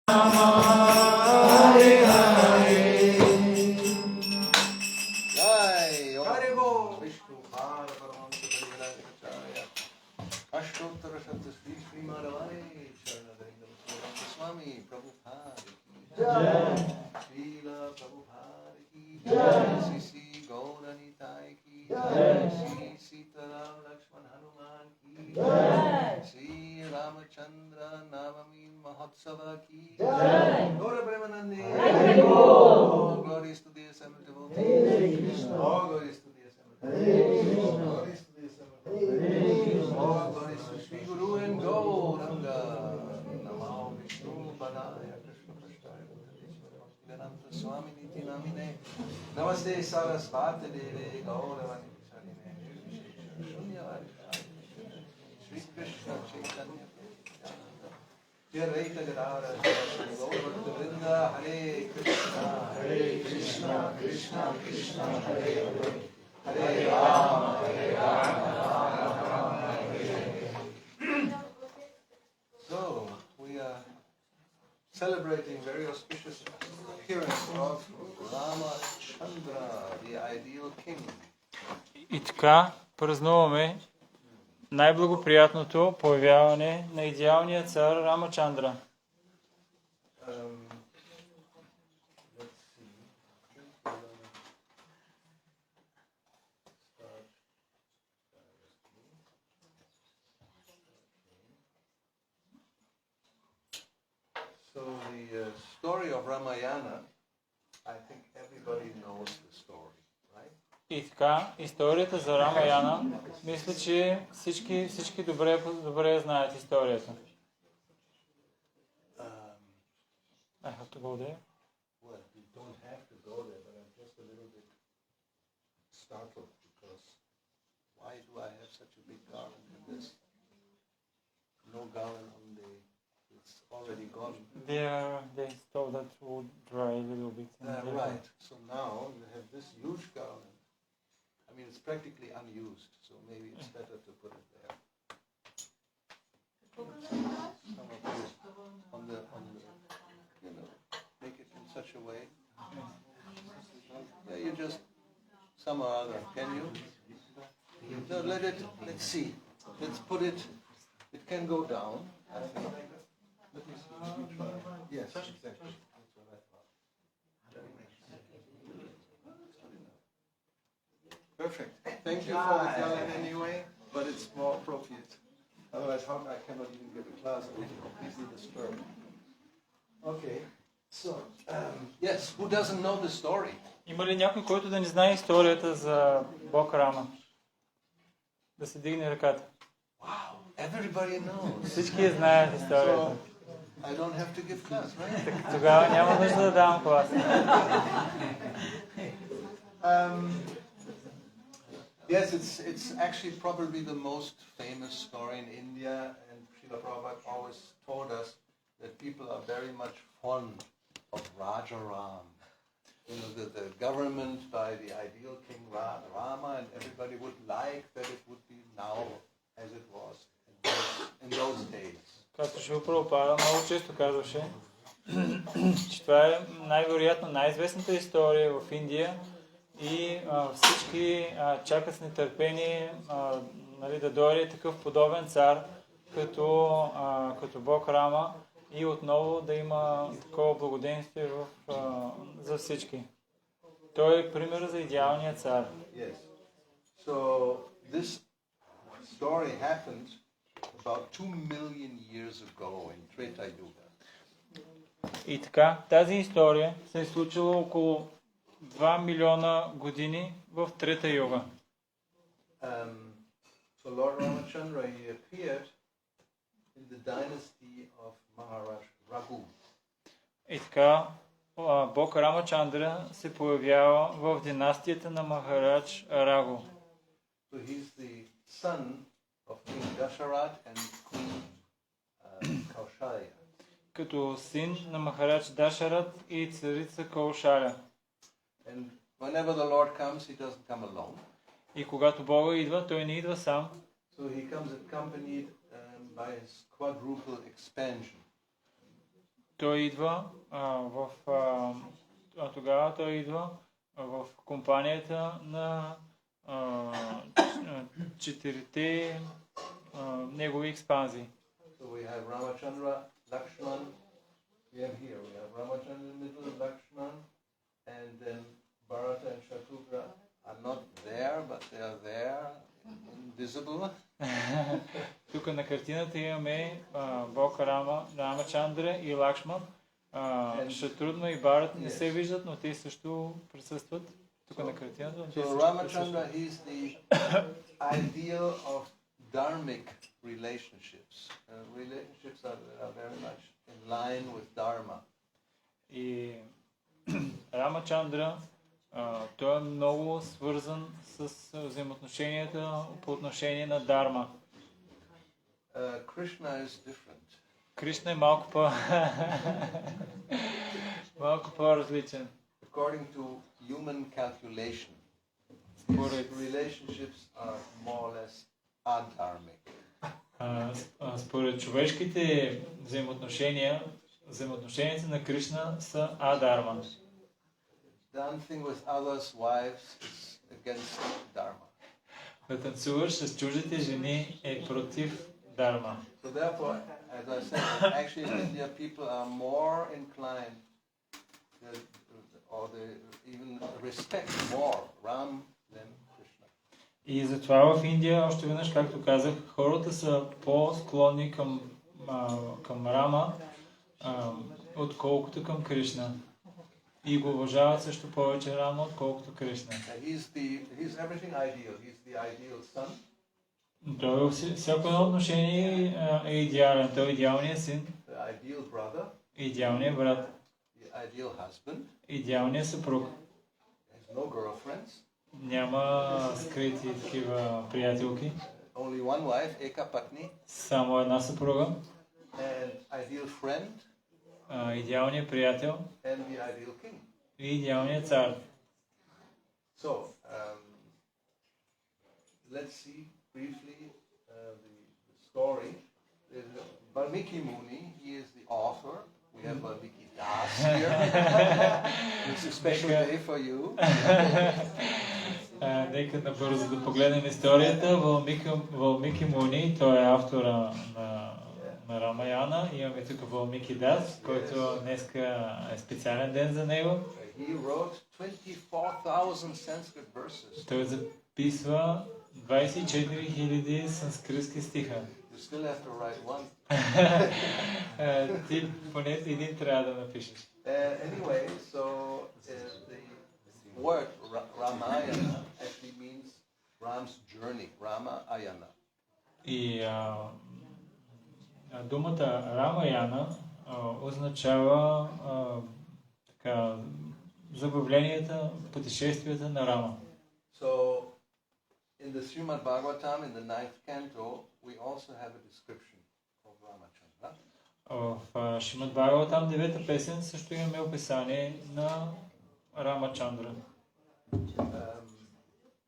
Rama, Hare Hare. Jai Hare Bo Vishnu Bhara Paramahamsa Pariyaracharya Ashtottara Shabda Sri Sri Madhavani Charanadarinda Goswami Prabhupada ki Jai Srila Prabhupada ki Jai Sri Sri Gauranitai ki Jai Sri Sitaram Lakshman Hanuman ki Jai Sri Ramachandra Navami Mahotsava ki Jai Gaura Premanande All glories to the assembled devotees. All glories to the assembled devotees. All glories to the assembled devotees. All glories to Sri Guru and Gauranga. Namo Vishnu Padaya Krishna Prasthaya Bhaktivedanta Swami Niti Namine Namaste Sarasvati Deve Gauravani Sarine Shunyavadi Sri Krishna Chaitanya Hare Krishna, Krishna Krishna, Hare Hare, Hare Rama, Rama Rama, Hare Hare. So we are celebrating very auspicious appearance of Ramachandra, the ideal king. И така празнуваме най-благоприятното появяване на идеалния цар Рамачандра. So the story of Ramayana, I think everybody knows the story, right? И така, историята за Рамаяна, мисля, че всички добре знаят историята. I have to go there. Well, you don't have to go there, but I'm just a little bit startled because why do I have such a big garland in this? No garland on the, it's already gone. They thought that would dry a little bit. Right, so now you have this huge garland. I mean, it's practically unused, so maybe it's better to put it there. Some of you on the, you know, make it in such a way. Yeah, you just, some or other, can you? No, let's see. Let's put it, it can go down, I think. Let me see, try. Yes, exactly. That's what I thought. Perfect. Thank you for the talent anyway, but it's more appropriate. Otherwise, I cannot even give a class. I will be completely disturbed. Okay. So, yes, who doesn't know the story? Има ли някой, който да не знае историята за Бог Рама? Да се дигне ръката. Wow, everybody knows. Всички знаят историята. So, I don't have to give class, right? Тогава няма нужда да давам клас. Yes, it's actually probably the most famous story in India, and Srila Prabhupada always told us that people are very much fond of Raja Ram. You know, the government by the ideal King Rama, and everybody would like that it would be now as it was in those days. Както Шрила Прабхупада много често казваше, че това е най-вероятно най-известната история в Индия и всички чакат с нетърпение нали, да дойде такъв подобен цар като Бог Рама и отново да има такова благоденствие за всички. Той е пример за идеалния цар. Yes. So this story happened about 2 million years ago in Treta Yuga. И така, тази история се е случила около 2 милиона години в Трета Юга. So Lord Ramachandra, he appeared in the dynasty of Maharaj Raghu. И така, Бог Рамачандра се появява в династията на Махарадж Рагу. So he's the son of King Dasharat and Queen Kaushalya. Като син на Махарадж Дашарат и царица Каушаля. And whenever the Lord comes, he doesn't come alone. И когато Бога идва, той не идва сам. So he comes accompanied by his quadruple expansion. той идва тогава той идва в компанията на четирите негови експанзии. So we have Ramachandra, Lakshman, we have Ramachandra in the middle, Lakshman, and then Bharata and Shatrughna are not there, but they are there, invisible. Тук на картината имаме Бог Рама, Рамачандра и Лакшман. Шатрудна и Бхарат не се виждат, но те също присъстват тук на картината. So Ramachandra is the ideal of dharmic relationships. Relationships are very much in line with dharma. И Рамачандра, той е много свързан с взаимоотношенията по отношение на дарма. Krishna is different. Кришна е малко по-различен. According to human calculation, relationships are more or less adharmic. Според човешките взаимоотношенията на Кришна са адарма. Dancing with others' wives is against dharma. Да танцуваш с чуждите жени е против дарма. So therefore, as I said, actually in India people are more inclined or they even respect more Ram than Krishna. И затова в Индия, още веднъж, както казах, хората са по-склонни към Рама, отколкото към Кришна. И го уважават също повече Рама, отколкото Кришна. He's everything ideal. He's the ideal son. Той във всяко едно отношение е идеален. Той е идеалният син, The ideal brother. идеалният брат, The ideal husband. идеалният съпруг. Has no girlfriends. Няма скрити такива приятелки. Only one wife, Eka Patni. Само една съпруга. And ideal friend. Идеалният приятел. And the ideal king. И идеалният цар. So, let's see briefly the story. Valmiki Muni, he is the author. We have Valmiki Das here. It's a special day for you. Нека набързо да погледнем историята. Валмики Муни, той е автора на Рамаяна. Имаме тук Валмики Дас, който днеска е специален ден за него. He wrote 24,000 Sanskrit verses. Той записва 24 000 санскритски стиха. You still have to write one. Ти поне един трябва да напишеш. Anyway, so the word Ramayana actually means Ram's journey. Rama-ayana. И думата Рамаяна означава така забавленията, пътешествията на Рама. So in the Srimad Bhagavatam, in the 9th canto, we also have a description of Ramachandra. В Шримад Бхагаватам, 9-та песен, също имаме описание на Рамачандра.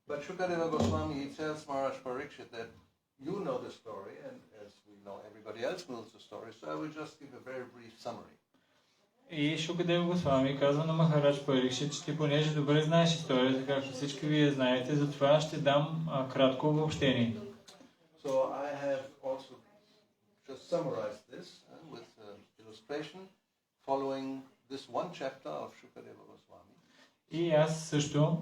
But Shukadeva Goswami, he tells Maharaj Parikshit that you know the story, and as we know, everybody else knows the story, so I will just give a very brief summary. И Шукадева Госвами казва на Махарадж Парикшит, че ти понеже добре знаеш историята, както всички вие знаете, затова ще дам кратко обобщение. So I have also just summarized this with illustration following this one chapter of Shukadeva Goswami. И аз също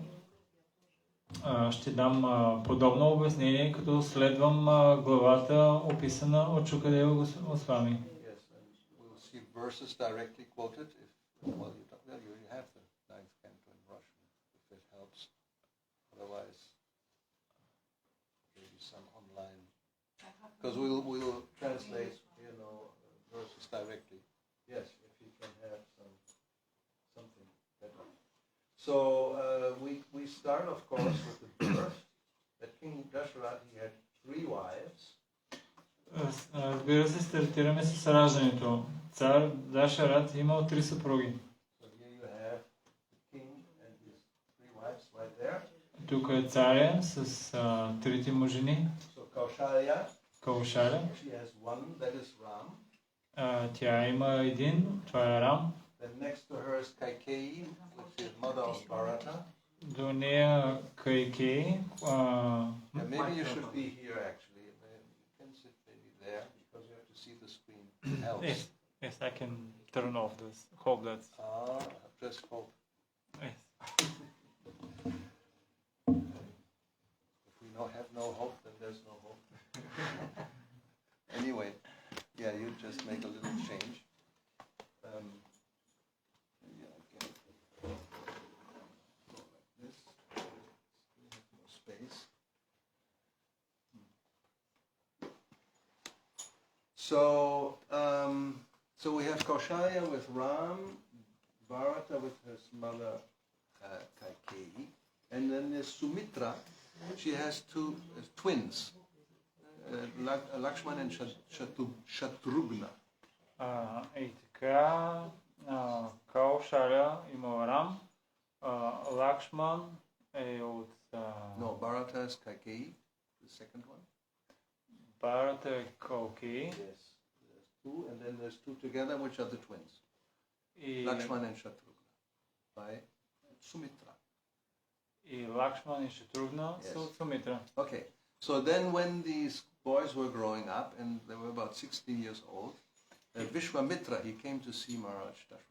ще дам подобно обяснение, като следвам главата, описана от Шукадева Госвами. Verses directly quoted. You have the 9th canto in Russian, if it helps. Otherwise, maybe some online. Because we'll translate, verses directly. Yes, if you can have something better. So we start, of course, with the birth. That King Dasharath, he had 3 wives. Разбира се, стартираме с раждането. Цар Дашарат имал 3 съпруги. Тук е царя с 3 му жени. Каушаля. Тя има един, това е Рам. Then next to her is Kaikeyi, which is mother of Bharata. До нея Кайкей. And maybe you should be here actually. You can sit maybe there because you have to see the screen. Else. Yes, I can turn off this. Hope that's... Just hope. Yes. If we have no hope, then there's no hope. Anyway, yeah, you just make a little change. Maybe I can go like this. We have more space. So we have Kaushalya with Ram, Bharata with his mother Kaikeyi, and then there's Sumitra. She has two twins, Lakshman and Shatrugna. И така, Каушаля има Рам, Лакшман е от... No, Bharata is Kaikeyi, the second one. Бхарата е Калки. Yes, there's two, and then there's two together, which are the twins. И... Lakshman and Shatrugna, by Sumitra. И Лакшман и Шатрugna са от Сумитра. Okay, so then when these boys were growing up, and they were about 16 years old, Vishwamitra, he came to see Maharaj Dashrath.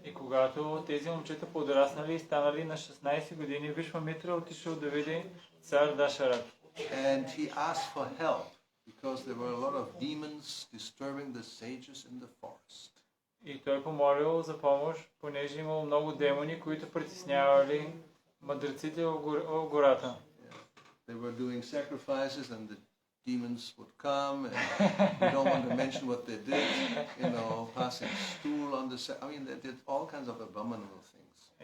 И когато тези момчета подраснали и станали на 16 години, Вишвамитра отишъл да види цар Дашарат. And he asked for help because there were a lot of demons disturbing the sages in the forest. И той помолил за помощ, понеже имало много демони, които притеснявали мъдреците в гората. They were doing sacrifices and the demons would come and we don't want to mention what they did, passing stool on the I mean, they did all kinds of abominable things.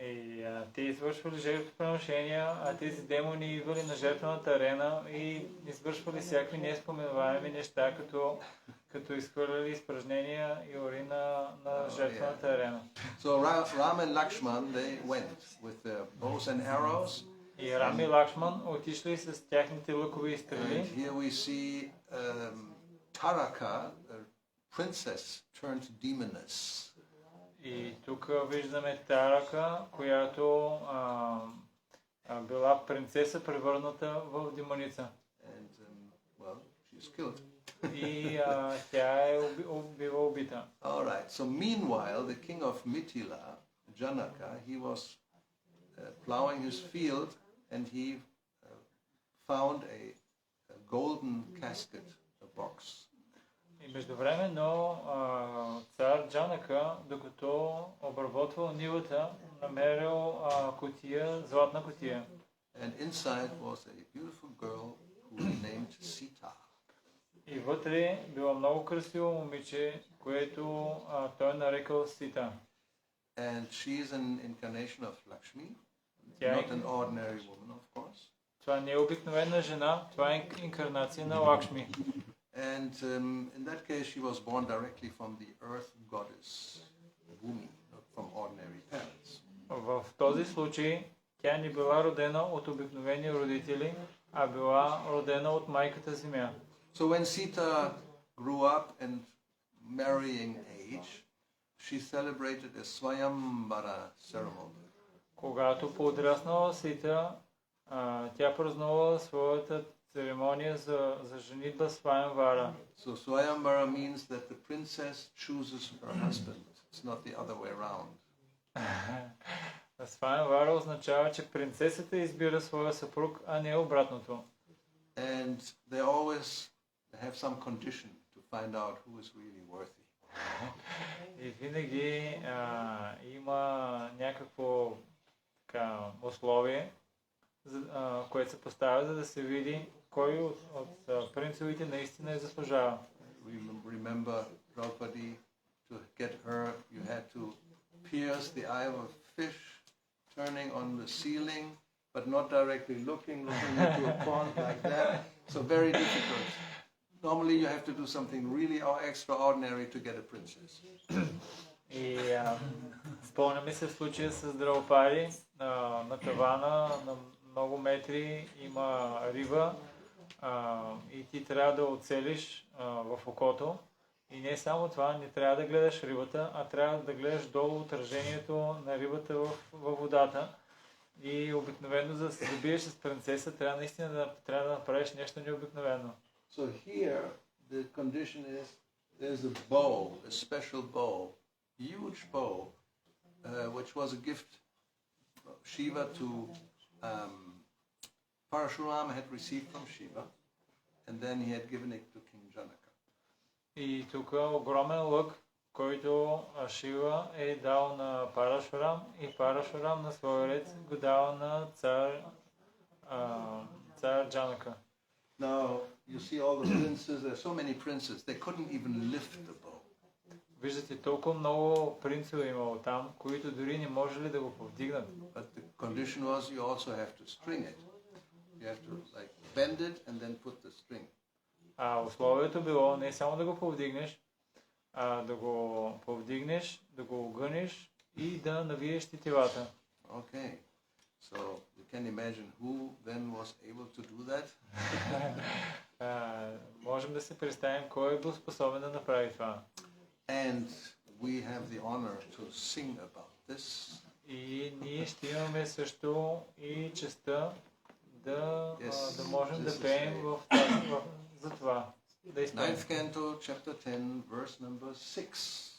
И те извършвали жертвоприношения, а тези демони идвали на жертвената арена и извършвали всякакви неспоменуваеми неща, като изхвърляли изпражнения и урин на жертвената арена. So Ram and Lakshman, they went with their bows and arrows. И Рам и Лакшман отишли с тяхните лъкови стрели. And here we see Taraka, a princess turned demoness. И тук виждаме Тарака, която била принцеса, превърната в демоница. And well, she's killed. И тя е била убита. All right. So meanwhile, the king of Mithila, Janaka, he was plowing his field, and he found a golden casket, a box. И междувременно цар Джанака, докато обработвал нивата, намерил кутия, златна кутия. And inside was a beautiful girl who was named Sita. И вътре било много красиво момиче, което той нарекал Сита. And she is an incarnation of Lakshmi, not an ordinary woman, of course. Това не е обикновена жена, това е инкарнация на Лакшми. And in that case, she was born directly from the earth goddess, Bhumi, not from ordinary parents. В този случай тя не била родена от обикновени родители, а била родена от майката Земя. So when Sita grew up and marrying age, she celebrated a Swayambara ceremony. Когато подраснала Сита, тя празнувала своята церемония за женитба Сваямвара. So Swayambara means that the princess chooses her husband. It's not the other way around. Сваямвара означава, че принцесата избира своя съпруг, а не обратното. And they always have some condition to find out who is really worthy. И винаги има някакво условие, което се поставя, за да се види кой от принцовите наистина е заслужава. Remember Draupadi, to get her, you had to pierce the eye of a fish turning on the ceiling, but not directly looking into a pond like that. So very difficult. Normally you have to do something really extraordinary to get a princess. И спомняме се в случая с Драупади, на тавана, на много метри има риба и ти трябва да оцелиш в окото И не само това, не трябва да гледаш рибата, а трябва да гледаш долу отражението на рибата във водата. И обикновено, за да се добиеш с принцеса, трябва наистина да направиш нещо необикновено. So here the condition is there's a bow, a special bow, huge bow, which was a gift Shiva to Parashurama had received from Shiva, and then he had given it to King Janaka. И тук огромен лък, който Шива е дал на Парашурам, и Парашурам на своя ред го дал на цар Джанака. Now you see all the princes. There are so many princes. They couldn't even lift the bow. Виждате, толкова много принцове имало там, които дори не можели да го повдигнат. But the condition was you also have to string it. You have to like bend it and then put the string. А условието било не само да го повдигнеш, а да го повдигнеш, да го огънеш и да навиеш тетивата. Okay. So you can imagine who then was able to do that. Можем да се представим кой е бил способен да направи това. And we have the honor to sing about this. И ние ще имаме също и честта да можем да пеем за това. Да изпеем. 9th canto, chapter 10, verse number 6.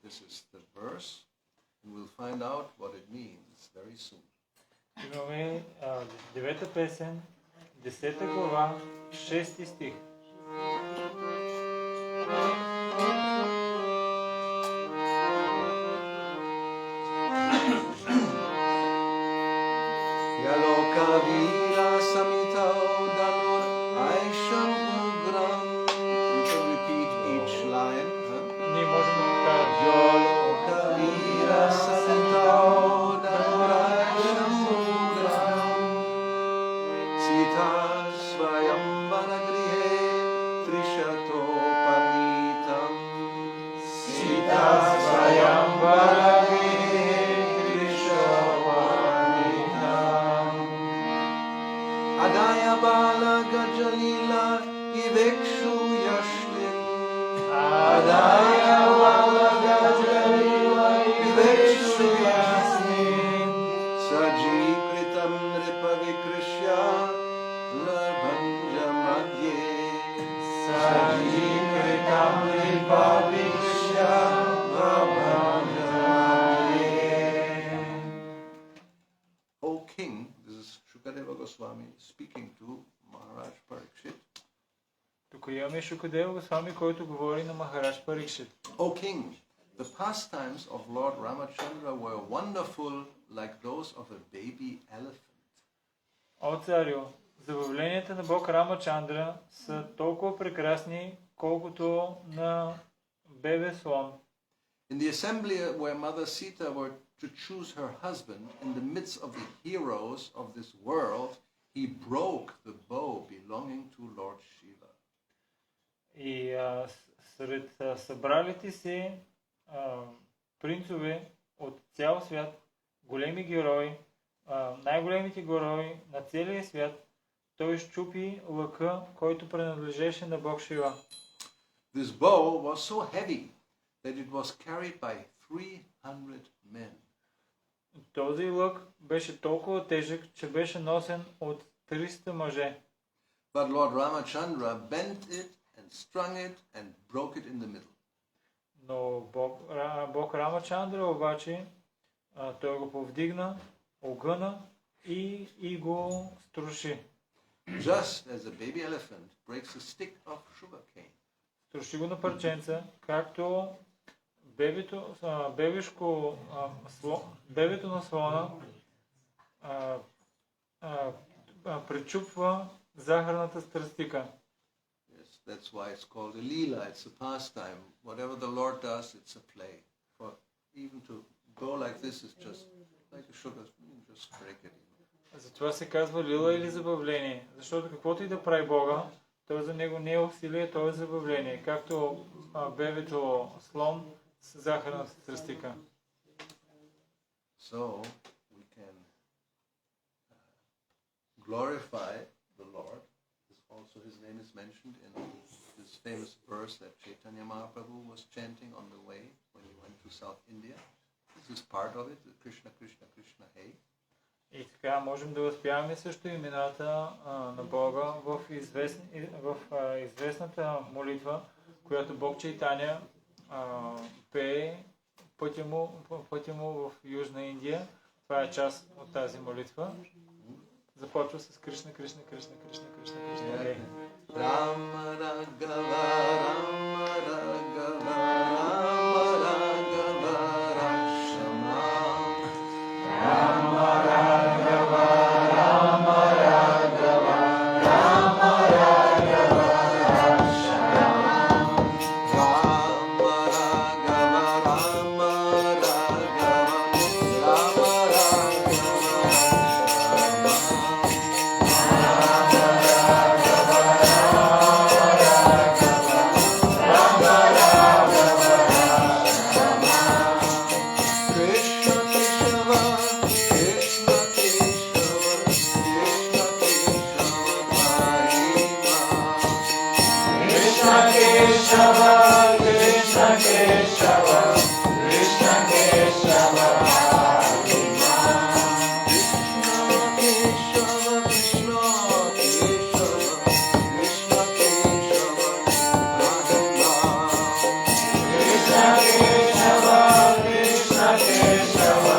This is the verse, and we'll find out what it means very soon. Имаме 9-та песен, 10 глава, 6 стих. Yaloka vira samitao danur aisham ugram. You can repeat each line. Ние можем да кажем Yaloka vira samitao danur aisham ugram. Sita svayam vanagrihe trishato panitam. Sita svayam vanagrihe trishato panitam. Adaya bala gajalila ivekshu yashtin. Adaya bala gajalila ivekshu yashtin. Sajikritam nripavikrishya labhanja madhye. Sajikritam nripavikrishya labhanja madhye. O king, this is Shukadeva Goswami speaking to Maharaj Parikshit. Тук имаме Шукадева Госвами, който говори на Махарадж Парикшит. O king, the pastimes of Lord Ramachandra were wonderful like those of a baby elephant. О царю, забавленията на Бог Рамачандра са толкова прекрасни, колкото на бебе слон. In the assembly where Mother Sita were to choose her husband, in the midst of the heroes of this world, he broke the bow belonging to Lord Shiva. И сред събралите се принцове от цял свят, големи герои, най-големите герои на целия свят, той счупи лъка, който принадлежеше на Бог Шива. This bow was so heavy that it was carried by 300 men. Този лък беше толкова тежък, че беше носен от 300 мъже. But Lord Ramachandra bent it and strung it and broke it in the middle. Но Бог Рамачандра обаче той го повдигна, огъна и го струши. Just as a baby elephant breaks a stick of sugarcane. Струши го на парченца, както бебето на слона пречупва захарната стръстика. Yes, that's why it's called a lila. It's a pastime. Whatever the Lord does, it's a play. For even to go like this is just like a sugar. Just break it. Затова се казва лила или забавление, защото каквото и да прави Бога, той за него не е усилие, то е забавление, както бебето слон с захарната стръстика. So we can glorify the Lord. Also, his name is mentioned in this this famous verse that Chaitanya Mahaprabhu was chanting on the way when he went to South India. This is part of it, Krishna, Krishna, Krishna, hey. И така можем да възпяваме също имената на Бога в известната молитва, която Бог Чайтаня пее пътя му в Южна Индия. Това е част от тази молитва. Започва с Кришна, Кришна, Кришна, Кришна, Кришна, Кришна, Хей. Rama Raghava, Rama Raghava, Rama Raghava, Rakshama. Rama Raghava, Rama Raghava, Rama Raghava, Rakshama. Rama Raghava, Rama Raghava, Rama Keshava, Krishna Keshava, Krishna Keshava, Harima. Krishna Keshava, Krishna Keshava, Krishna Keshava, Krishna Keshava, Krishna Keshava,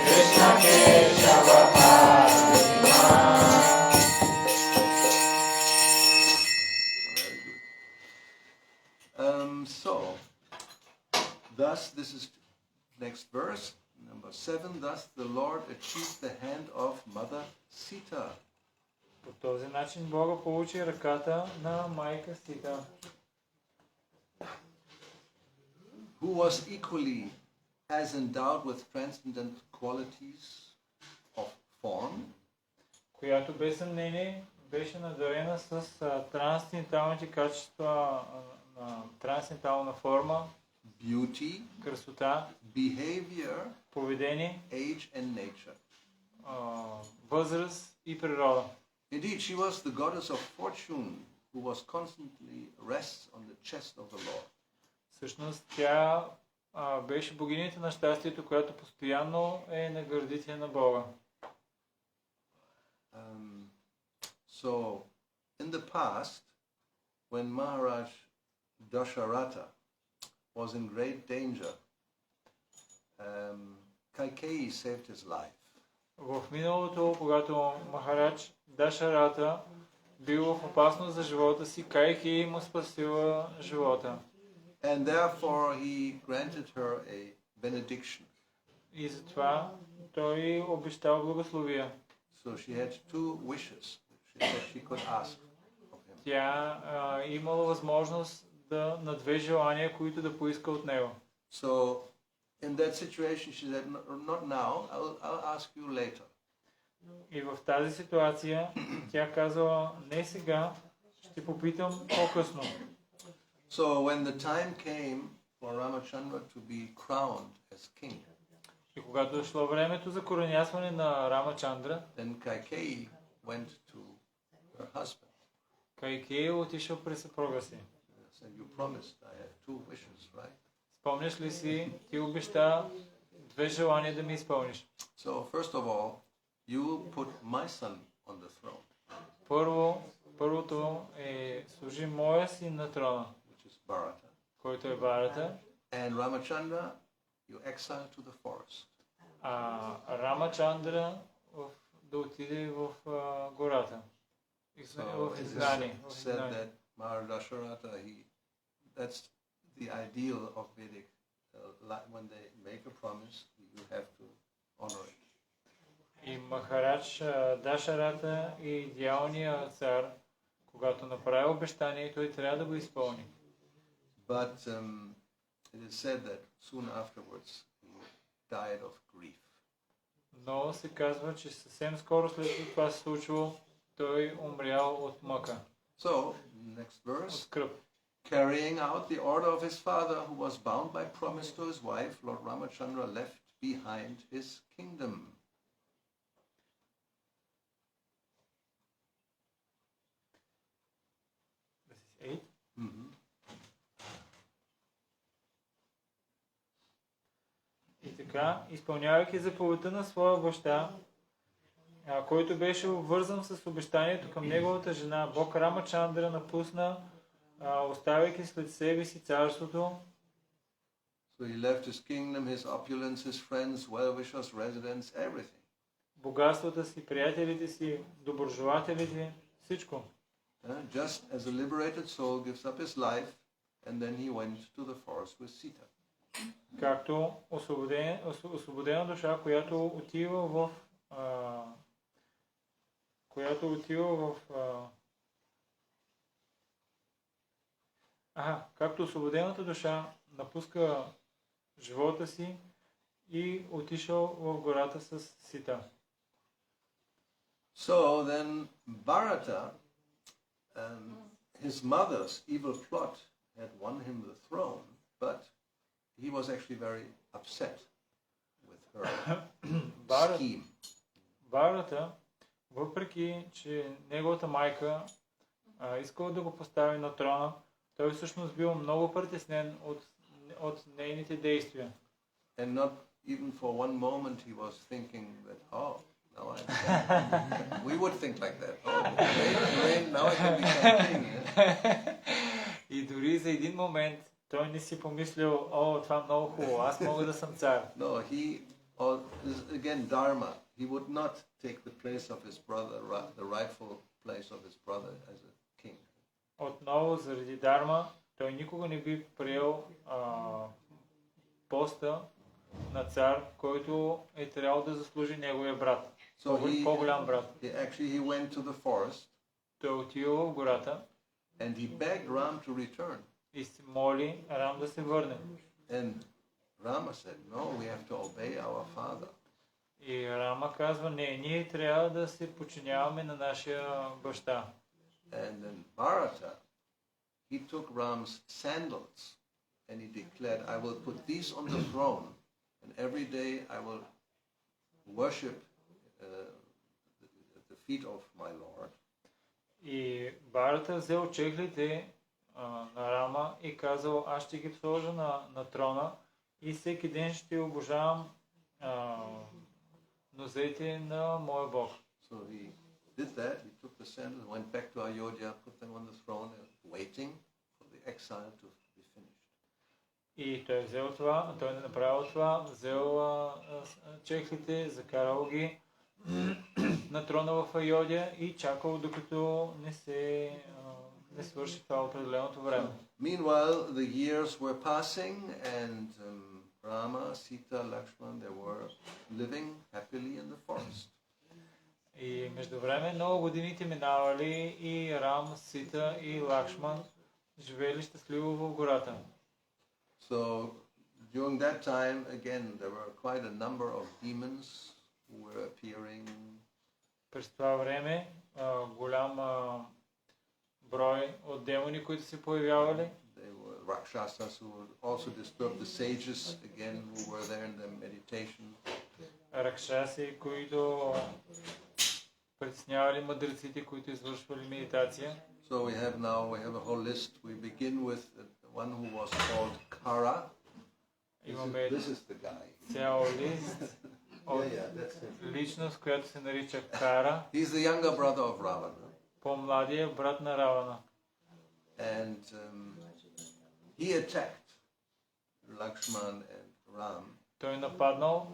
Krishna Keshava, Harima. So, thus, this is next verse, number 7. Thus, the Lord achieved the hand of Mother Sita. По този начин Бога получи ръката на майка Сита, Who was equally as endowed with transcendent qualities of form, която без съмнение беше надарена с трансценденталните качества на трансцендентална форма, beauty, красота, behavior, поведение, age, and nature. Възраст и природа. Indeed, she was the goddess of fortune who was constantly rests on the chest of the Lord. Всъщност тя беше богинята на щастието, която постоянно е на гърдите на Бога. So, in the past, when Maharaj Dasharatha was in great danger, Kaikeyi saved his life. В миналото, когато Махарадж Дашарата бил в опасност за живота си, Кайкеи му спасила живота. And therefore he granted her a benediction. И затова той обещал благословия. So she had two wishes that she could ask of him. Тя имала възможност на две желания, които да поиска от него. So in that situation she said, not now, I'll ask you later. И в тази ситуация тя казала, не сега, ще попитам по-късно. So when the time came for Ramachandra to be crowned as king, И когато дошло времето за коронясване на Рамачандра, then Kaikeyi went to her husband. Кайкеи отишъл при съпруга си. Said, you promised I have two wishes, right? Спомняш ли си, ти обеща две желания да ми изпълниш. So first of all, you put my son on the throne. Първото е служи моя син на трона, Which is Bharata. който е Бхарата, And Ramachandra, you exile to the forest. а Рамачандра да отиде в гората. So В it is изгнание. said that Maharaj Dasharatha, that's the ideal of Vedic. When they make a promise, you have to honor it. И Махарадж Дашарата е идеалният цар, когато направи обещание, той трябва да го изпълни. But it is said that soon afterwards he died of grief. Но се казва, че съвсем скоро след това се случило, той умрял от мъка. So, next От verse. скръб. Carrying out the order of his father, who was bound by promise to his wife, Lord Ramachandra left behind his kingdom. This is 8. така, изпълнявайки заповедта на своя баща, който беше обвързан с обещанието към неговата жена, Бог Рама Чандра напусна, оставяйки след себе си царството. So he left his kingdom, his opulence, his friends, well-wishers, residents, everything. Богатствата си, приятелите си, доброжелателите, всичко. Just as a liberated soul gives up his life, and then he went to the forest with Sita. Както освободена душа, която отива в както освободената душа напуска живота си и отишъл в гората с Сита. So then Bharata, his mother's evil plot had won him the throne, but he was actually very upset with her scheme. Бхарата, въпреки че неговата майка искала да го постави на трона, той всъщност бил много притеснен от нейните действия. And not even for one moment he was thinking that, oh, now I'm we would think like that. Oh, great, now I can become king. И дори за един момент той не си помислил, о, това много хубаво, аз мога да съм цар. No, again Dharma. He would not take the place of his brother, the rightful place of his brother as a king. Отново, заради Дарма, той никога не би приел поста на цар, който е трябвало да заслужи неговия брат. По-голям брат. He went to the forest. Той отива в гората. And he begged Ram to return. И се моли Рам да се върне. And Rama said, no, we have to obey our father. И Рама казва, не, ние трябва да се подчиняваме на нашия баща. And then Bharata, he took Ram's sandals and he declared, I will put these on the throne and every day I will worship at the feet of my Lord. И Бхарата взел чехлите на Рама и казал, аз ще ги сложа на трона и всеки ден ще обожавам нозете на моя Бог. So he did that, he took the sandals, went back to Ayodhya, put them on the throne, waiting for the exile to be finished. И той взел това, той не направил това, взел чехлите, закарал ги на трона в Айодия и чакал докато не свърши това определеното време. Meanwhile, the years were passing and Rama, Sita, Lakshman, they were living happily in the forest. И между време много годините минавали и Рам, Сита и Лакшман живели щастливо в гората. So during that time, again, there were quite a number of demons who were appearing. През това време голям брой от демони, които се появявали. They were Rakshasas who also disturbed the sages, again, who were there in their meditation. Ракшаси, които притеснявали мъдреците, които извършвали медитация. So we have a whole list. We begin with one who was called Kara. This is the guy. Цял лист от личност, която се нарича Кара. He's the younger brother of Ravana. По-младия брат на Равана. And he attacked Lakshman and Ram. Той нападнал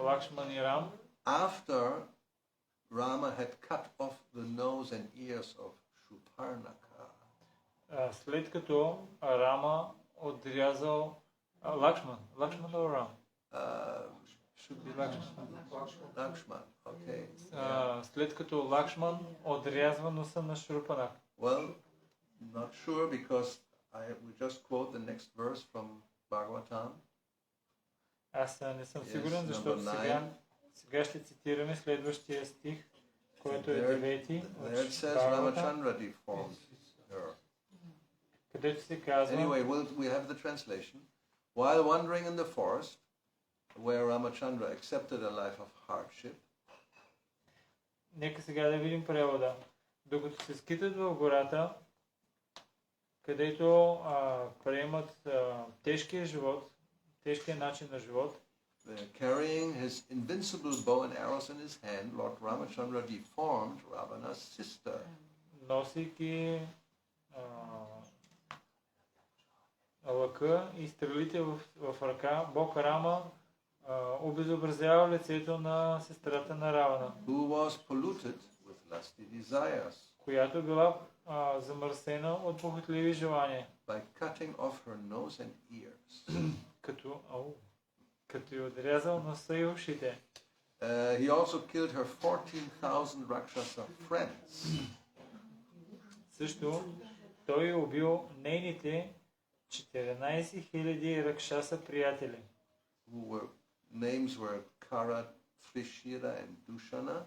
Лакшман и Рам. After Rama had cut off the nose and ears of Shurparnaka. След като Рама отрязал Лакшман or Рам? Should be Lakshman, okay. След като Лакшман отрязва носа на Шурпанак. Well, not sure because we just quote the next verse from Bhagavatam. Аз не съм сигурен, защото сега ще цитираме следващия стих, който е 9 There it says Ramachandra deformed her. Където се казва... Anyway, we have the translation. While wandering in the forest, where Ramachandra accepted a life of hardship. Нека сега да видим превода. Докато се скитат в гората, където приемат тежкия живот, тежкия начин на живот. carrying his invincible bow and arrows in his hand, Lord Ramachandra deformed Ravana's sister. Носейки лъка и стрелите в ръка, Бог Рама обезобразява лицето на сестрата на Равана, Who was polluted with lusty desires, която била замърсена от похотливи желания, by cutting off her nose and ears. като й отрязал носа и ушите. He also killed her 14,000 Rakshasa friends. Също той е убил нейните 14 000 ракшаса приятели, Names were Kara, Trishira and Dushana.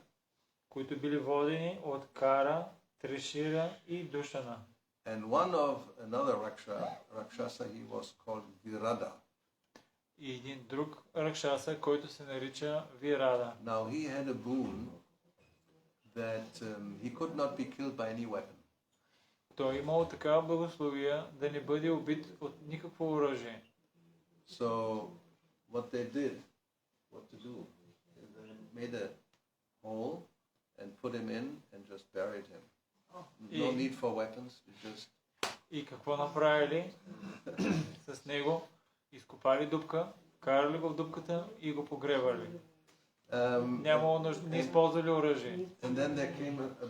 които били водени от Кара, Тришира и Душана. And another Rakshasa, he was called Virada. И един друг ракшаса, който се нарича Вирада. Now he had a boon that he could not be killed by any weapon. Той имал такава благословия да не бъде убит от никакво оръжие. So what they did, what to do, they made a hole and put him in and just buried him. No need for weapons, just... И какво направили с него? Изкопали дупка, карали го в дупката и го погребали. Нямало нужда, не използвали оръжие. And then there came a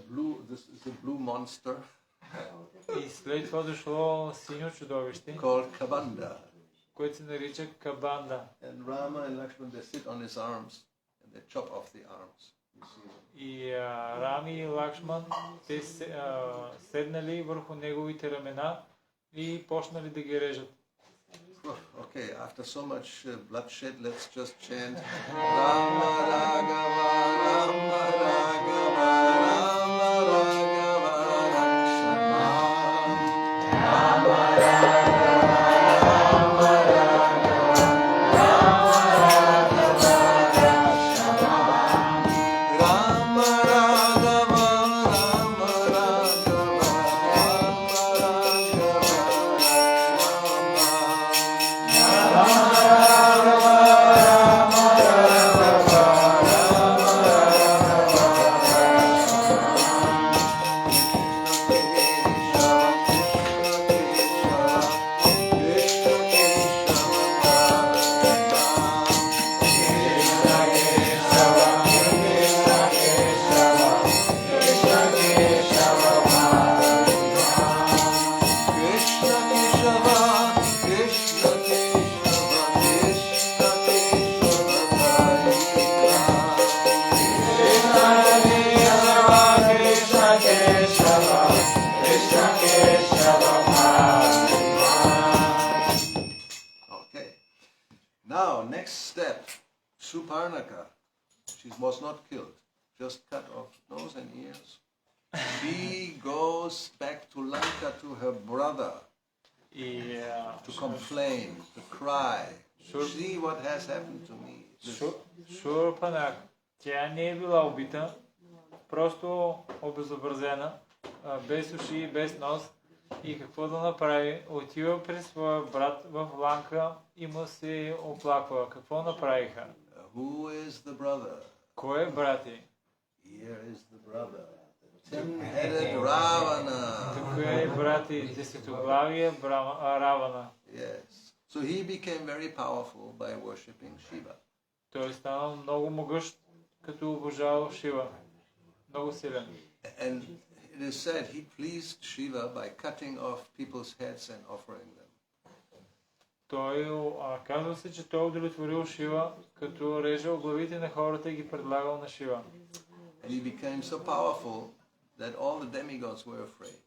blue monster. И след това дошло синьо чудовище, Called Kabanda. което се нарича Кабанда. And Rama and Lakshman, they sit on his arms and they chop off the arms. И Рами и Лакшман, те седнали върху неговите ramена и почнали да ги режат. Okay, after so much bloodshed, let's just chant Rama Raghava, Rama Raghava, Rama Raghava, Rakshama. Rama Raghava, Rama Raghava, Rama Raghava, Suparnaka, she was not killed, just cut off nose and ears. She goes back to Lanka to her brother to complain, to cry. See what has happened to me. Шурпанак, тя не е била убита, просто обезобразена, без уши и без нос. И какво да направи? Отива при своя брат в Ланка и му се оплаква. Какво направиха? Who is the brother? Кой е брати? Here is the brother. Ten-headed Ravana. Тук е брати, десетоглавия Равана. Yes. So he became very powerful by worshipping Shiva. Той стана много могъщ, като обожавал Шива. Много силен. And it is said he pleased Shiva by cutting off people's heads and offering them. Той казва се, че той удовлетворил Шива, като режал главите на хората и ги предлагал на Шива. And he became so powerful that all the demigods were afraid.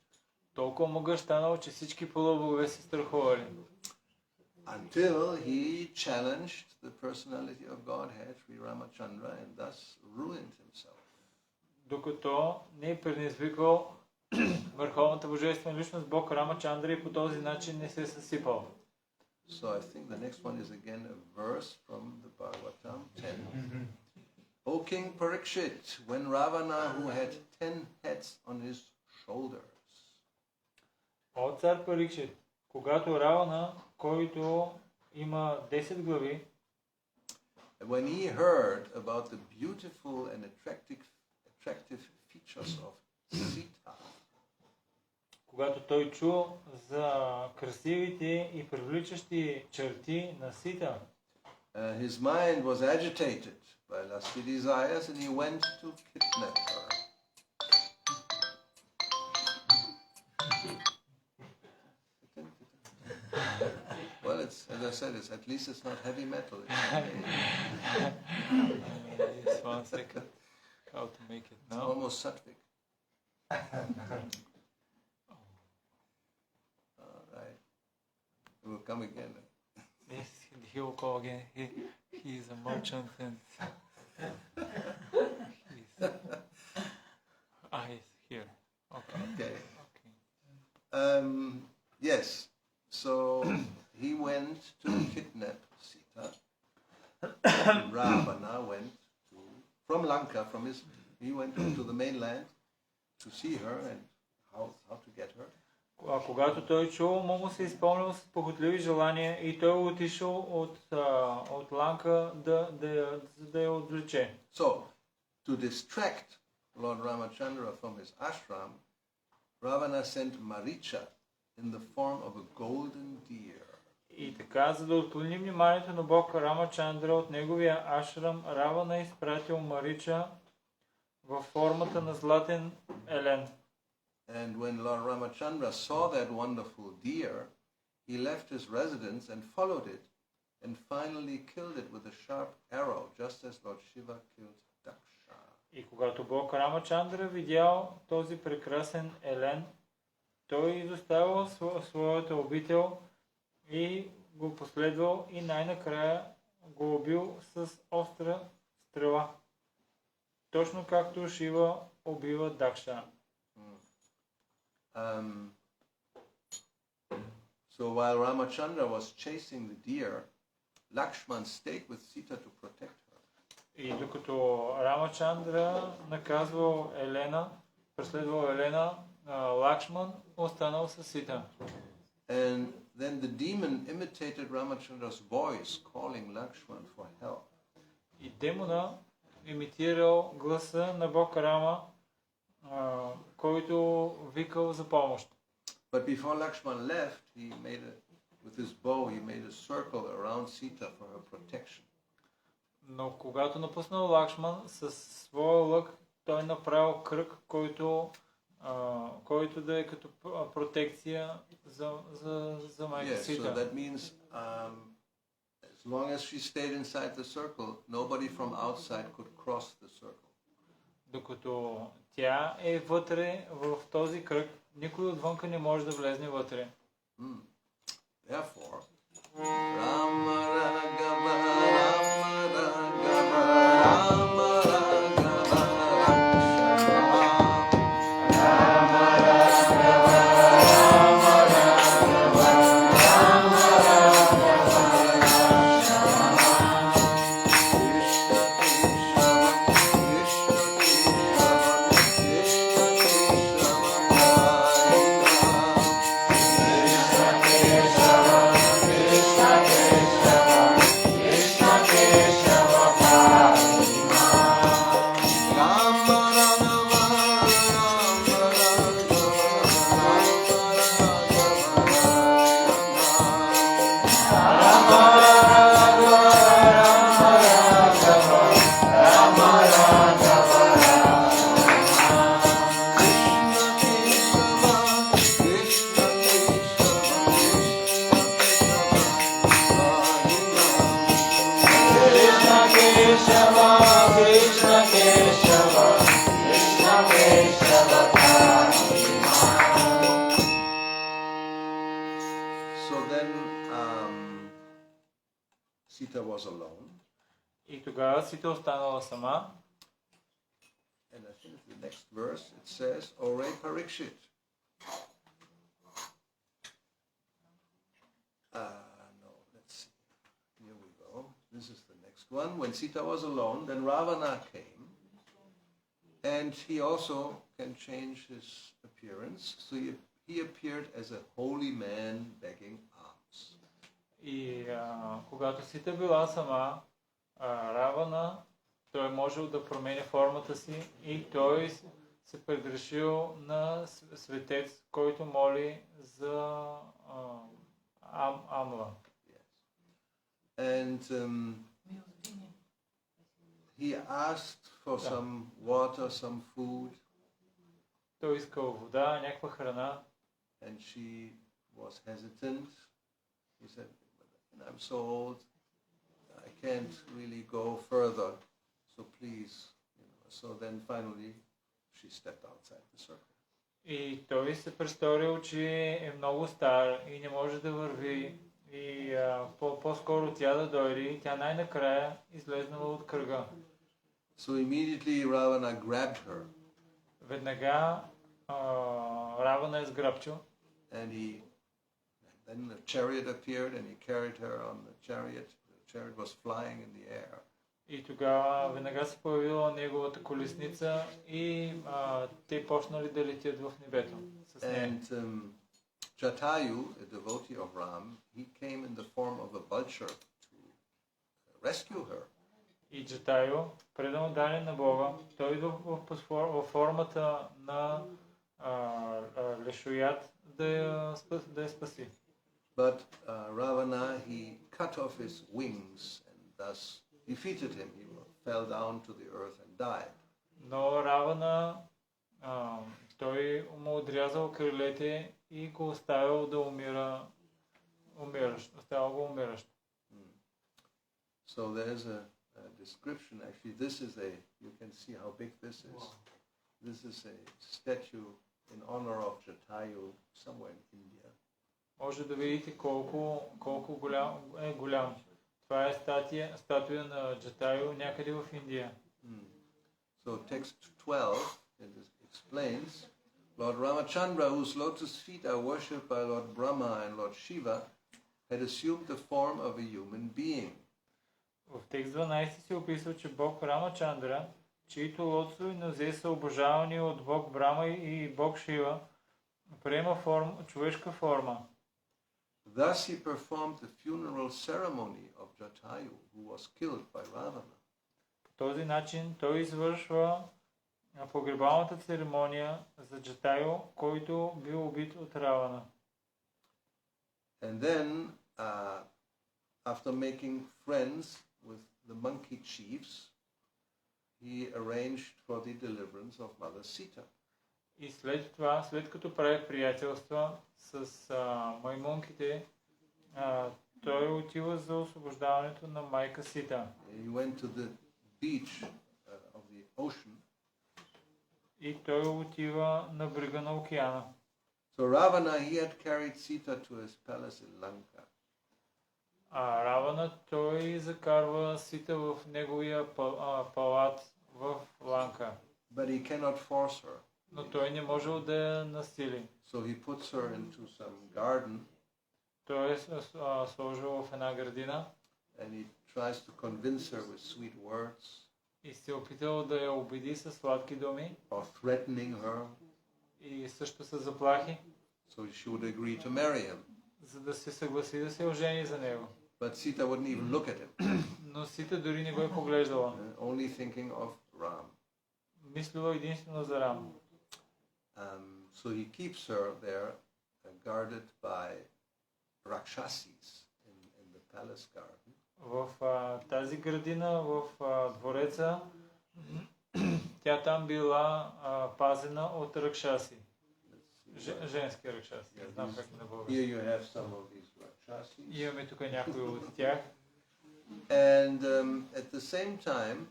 Толкова могъщ станал, че всички полубогове се страхували. Until he challenged the personality of Godhead, Sri Ramachandra, and thus ruined himself. Докато не е предизвикал върховната божествена личност Бог Рамачандра и по този начин не се е съсипал. So I think the next one is again a verse from the Bhagavatam 10. O King Parikshit, when Ravana, who had 10 heads on his shoulders. О цар Парикшит, когато Равана, който има 10 глави, when he heard about the beautiful and attractive features of Sita, когато той чу за красивите и привличащи черти на Сита, his mind was agitated by lusty desires and he went to kidnap her. Well, it's, as I said, at least it's not heavy metal. Just 1 second. How to make it It's now? almost sattvic. All right. It will come again. Yes, he will call again. He is a merchant and he's here. Okay. Yes. So he went to kidnap Sita. Ravana went from Lanka, he went to the mainland to see her and how to get her. А когато той чул, му се изпълнил с похотливи желания и той отишъл от Ланка да я отвлече. So, to distract Lord Ramachandra from his ashram, Ravana sent Maricha in the form of a golden deer. И така, за да отклони вниманието на Бог Рамачандра от неговия ашрам, Равана изпратил Марича във формата на златен елен. And when Lord Ramachandra saw that wonderful deer, he left his residence and followed it, and finally killed it with a sharp arrow, just as Lord Shiva killed Daksha. И когато Бог Рамачандра видял този прекрасен елен, той изоставил своята обител и го последвал и най-накрая го убил с остра стрела. Точно както Шива убива Дакша. So while Ramachandra was chasing the deer, Lakshman stayed with Sita to protect her. И докато Рамачандра наказвал Елена, преследвал Елена, Лакшман останал със Сита. And then the demon imitated Ramachandra's voice, calling Lakshman for help. И демона имитирал гласа на Бог Рама, който викал за помощ. But before Lakshman left, with his bow, he made a circle around Sita for her protection. Но когато напуснал Лакшман със своя лък, той направил кръг, който да е като протекция за майка Сита. So that means as long as she stayed inside the circle, nobody from outside could cross the circle. Докато тя е вътре в този кръг, никой отвънка не може да влезне вътре. Therefore, Rama Raghava, Rama Raghava, Rama Raghava, Rama Raghava, Rama Raghava, Rama Sita was alone. И тогава Сита останала сама. And I think the next verse it says, O Ray Parikshit. No, let's see. Here we go. This is the next one. When Sita was alone, then Ravana came. And he also can change his appearance. So he appeared as a holy man begging alms. И когато Сита била сама, Равана, той можел да променя формата си и той се предрешил на светец, който моли за Амла. And he asked for some water, some food. Той искал вода, някаква храна. And she was hesitant. He said, I'm so old, I can't really go further, so please. So then finally she stepped outside the circle. И той се престорил, че е много стар и не може да върви. И по-скоро тя да дойде и тя най-накрая излезнала от кръга. So immediately Ravana grabbed her. Веднага Равана е сграбчил. And then the chariot appeared and he carried her on the chariot. The chariot was flying in the air. И тогава веднага се появила неговата колесница и те почнали да летят в небето с нея. And Jatayu, a devotee of Ram, he came in the form of a vulture to rescue her. И Джатайо, предан даден на Бога, той идва в формата на лешоят да я спаси. But Ravana, he cut off his wings and thus defeated him. He fell down to the earth and died. Но Равана, той му отрязал крилете и го оставил да умира, оставил го умиращ. So there's a description. Actually, this is you can see how big this is. Wow. This is a statue in honor of Jatayu somewhere in India. Може да видите колко голям. Това е статуя на Джатайо някъде в Индия. So text 12 explains, Lord Ramachandra, whose lotus feet are worshipped by Lord Brahma and Lord Shiva, had assumed the form of a human being. В текст 12 се описва, че Бог Рамачандра, чието лотосови нозе са обожавани от Бог Брама и Бог Шива, приема човешка форма. Thus he performed the funeral ceremony of Jatayu, who was killed by Ravana. По този начин той извършва погребалната церемония за Джатайо, който бил убит от Равана. And then, after making friends with the monkey chiefs, he arranged for the deliverance of Mother Sita. И след това, след като прави приятелства с маймунките, той отива за освобождаването на майка Сита. He went to the beach of the ocean. И той отива на брега на океана. So Ravana, he had carried Sita to his palace in Lanka. А Равана, той закарва Сита в неговия палат в Ланка. But he cannot force her. Но той не можел да я насили. So he puts her into some garden. Той е сложил в една градина. And he tries to convince her with sweet words. И се опитал да я убеди със сладки думи. Or threatening her. И също с заплахи. So she would agree to marry him. За да се съгласи да се ожени за него. But Sita wouldn't even look at him. Но Сита дори не го е поглеждала. Only thinking of Ram. Мислила единствено за Рам. So he keeps her there, guarded by Rakshasis in the palace garden. В тази градина, в двореца, тя там била пазена от ракшаси. Женски ракшаси. Не знам как на български. Here you have some of these Rakshasis. Имаме тук някои от тях. And at the same time,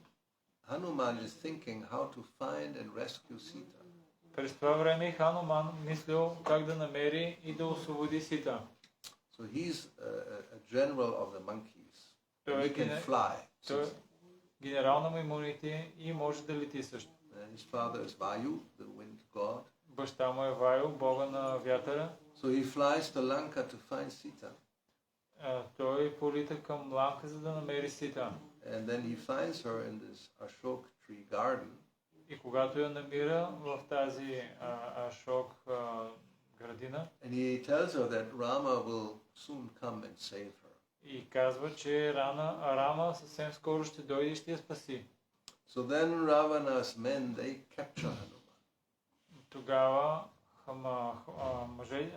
Hanuman is thinking how to find and rescue Sita. През това време Хануман мислил как да намери и да освободи Сита. So he's a general of the monkeys. Той He can fly. Той е генерал на маймуните и може да лети също. His father is Vayu, the wind god. Баща му е Ваю, бога на вятъра. So he flies to Lanka to find Sita. Той полита към Ланка, за да намери Сита. And then he finds her in this Ashok tree garden. И когато я намира в тази Ашок градина, and he tells her that Rama will soon come and save her. И казва, че Рама съвсем скоро ще дойде и ще я спаси. So then Ravana's men, they capture Hanuman. Тогава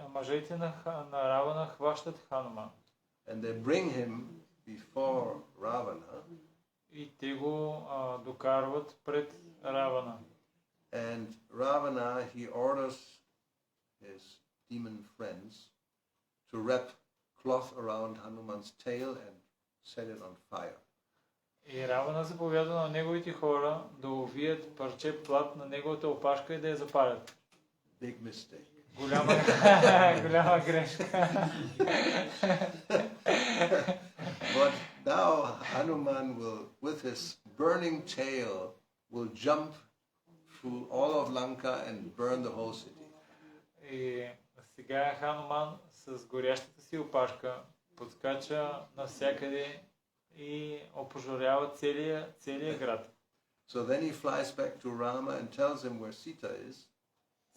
мъжете на Равана хващат Хануман. And they bring him before Ravana. И те го докарват пред Равана. And Ravana, he orders his demon friends to wrap cloth around Hanuman's tail and set it on fire. И Равана заповяда на неговите хора да увият парче плат на неговата опашка и да я запалят. Big mistake. Голяма грешка. But now Hanuman will, with his burning tail, will jump through all of Lanka and burn the whole city. И сега Хануман с горящата си опашка подскача навсякъде и опожарява целия град. So then he flies back to Rama and tells him where Sita is.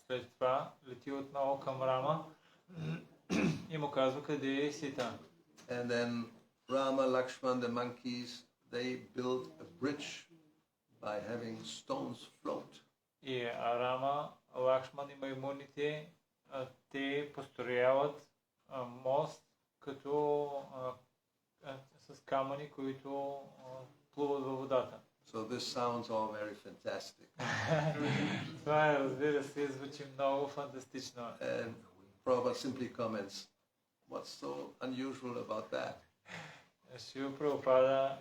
След това лети отново към Рама и му казва къде е Сита. And then Rama, Lakshman, the monkeys, they build a bridge by having stones float. И Рама, Лакшман и маймуните, те построяват мост като с камъни, които плуват във водата. So this sounds all very fantastic. Това е, разбира се, звучи много фантастично. And Prabhupada simply comments, what's so unusual about that? Шива Прабхупада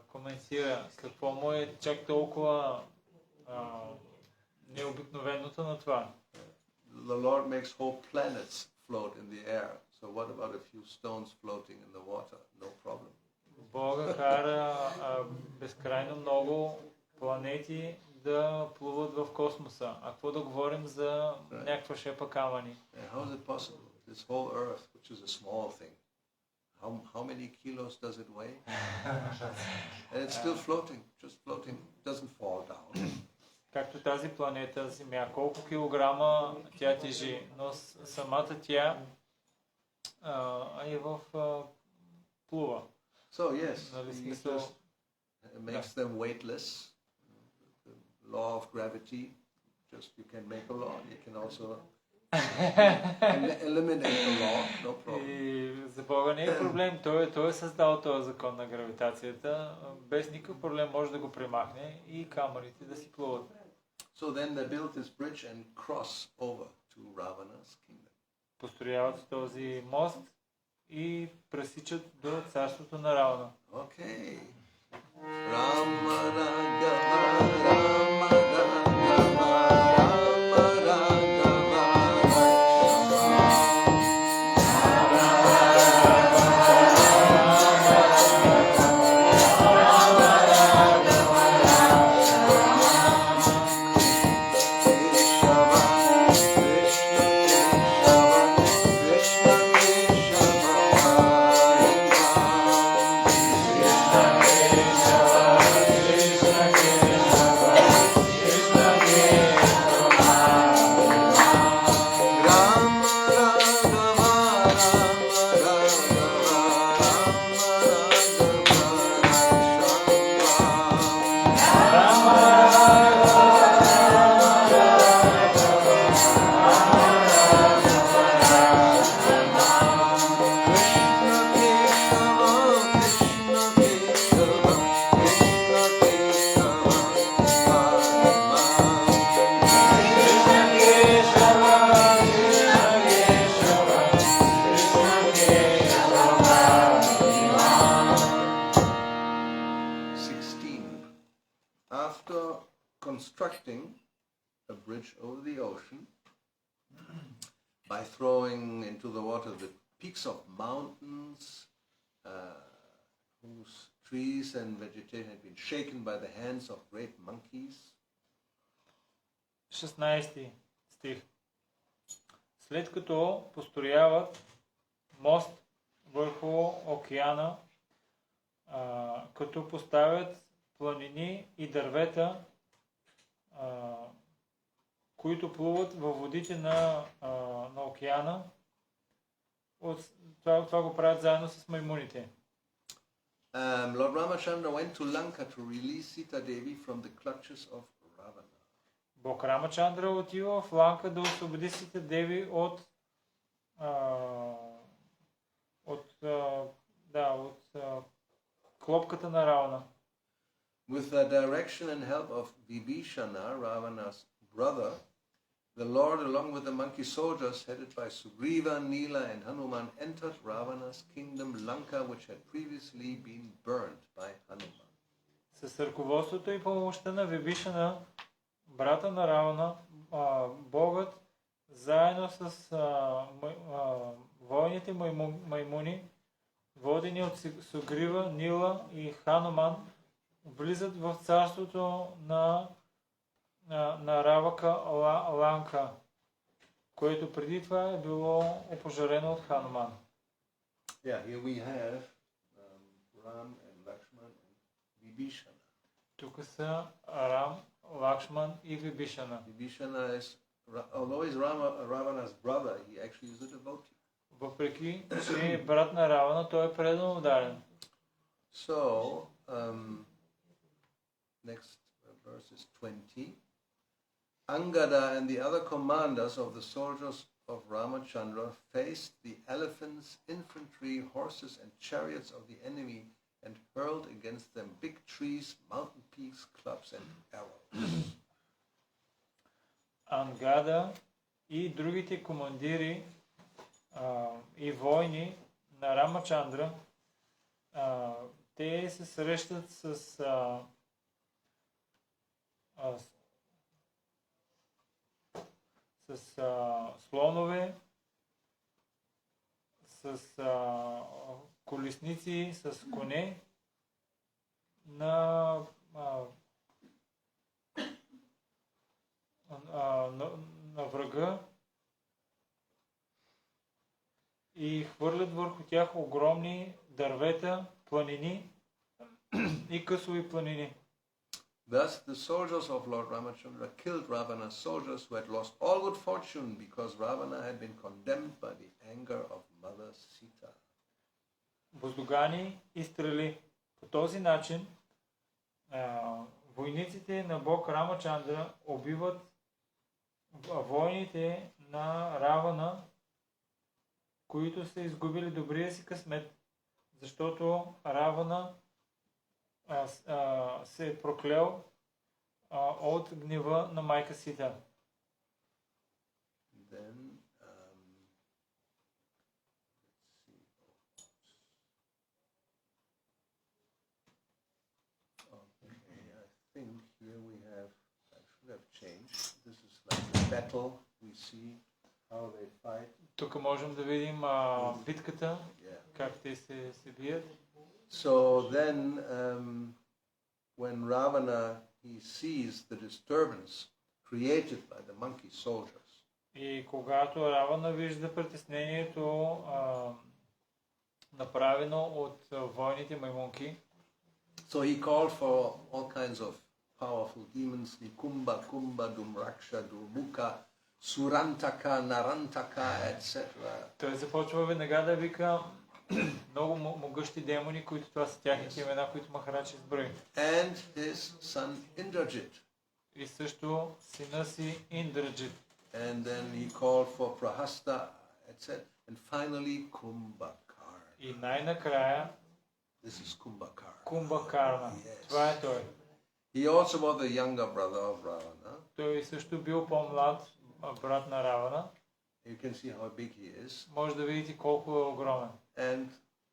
коментира какво му е чак толкова необикновеното на това. The Lord makes whole planets float in the air. So what about a few stones floating in the water? No problem. Бога кара безкрайно много планети да плуват в космоса. А какво да говорим за някаква шепа камъни? How is it possible? This whole earth, which is a small thing, how many kilos does it weigh? And it's still floating, just floating, doesn't fall down. Както тази планета Земя, колко килограма тя тежи, но самата тя е в плува. So yes, he just makes them weightless. The law of gravity, just you can make a law, you can also eliminate the law, no problem. И за Бога не е проблем, той е създал този закон на гравитацията, без никакъв проблем може да го премахне и камъните да си плуват. So then they built this bridge and cross over to Ravana's kingdom. Построяват този мост и пресичат до царството на Равана. Okay. Rama Raghava, Rama Raghava, Rama Raghava, constructing a bridge over the ocean by throwing into the water the peaks of mountains whose trees and vegetation had been shaken by the hands of great monkeys. 16 стих. След като построяват мост върху океана, като поставят планини и дървета, които плуват във водите на океана, това го правят заедно с маймуните. Lord Ramachandra went to Lanka to release Sita Devi from the clutches of Ravana. Бог Рамачандра отива в Ланка да освободи Сита Деви от клопката на Равана. With the direction and help of Vibhishana, Ravana's brother, the Lord, along with the monkey soldiers headed by Sugriva, Nila, and Hanuman, entered Ravana's kingdom Lanka, which had previously been burned by Hanuman. С ръководството и помощта на Вибишана, брата на Равана, Богът, заедно с войните маймуни, водени от Сугрива, Нила и Хануман, влизат в царството на Равака Ланка, което преди това е било опожарено от Хануман. Yeah, here we have Ram and Lakshman and Vibhishana. Тук са Рам, Лакшман и Вибишана. Vibhishana is, although he's Ravana's brother, he actually is a devotee. Въпреки, че е брат на Равана, той е предан ударен. So, next verse is 20. Angada and the other commanders of the soldiers of Ramachandra faced the elephants, infantry, horses and chariots of the enemy and hurled against them big trees, mountain peaks, clubs and arrows. Ангада и другите командири и войни на Рамачандра, те се срещат с слонове, с колесници, с коне на врага и хвърлят върху тях огромни дървета, планини и късови планини. Thus the soldiers of Lord Ramachandra killed Ravana's soldiers who had lost all good fortune because Ravana had been condemned by the anger of Mother Sita. Боздугани и стрели. По този начин войниците на Бог Рамачандра убиват войните на Равана, които са изгубили добрия си късмет, защото Равана се е проклел от гнева на майка Сита. Then, I think here we have, I should have changed. This is like a battle. We see how they fight. Тук можем да видим битката, как те се бият. So then, when Ravana, he sees the disturbance created by the monkey soldiers. И когато Равана вижда притеснението, направено от войните маймунки, so he called for all kinds of powerful demons, Nikumba, Kumba, Dumraksha, Durmuka, Surantaka, Narantaka, etc. Той започва веднага да вика много могъщи демони, които това са тяхните имена, които Махарадж изброи. And his son Indrajit. И също сина си Индраджит. And then he called for Prahasta, etc. And finally Kumbhakar. И най-накрая This is Kumbhakar. Кумбакарна. Това е той. He also was the younger brother of Ravana. Той също бил по-млад брат на Равана. You can see how big he is. Може да видите колко е огромен. And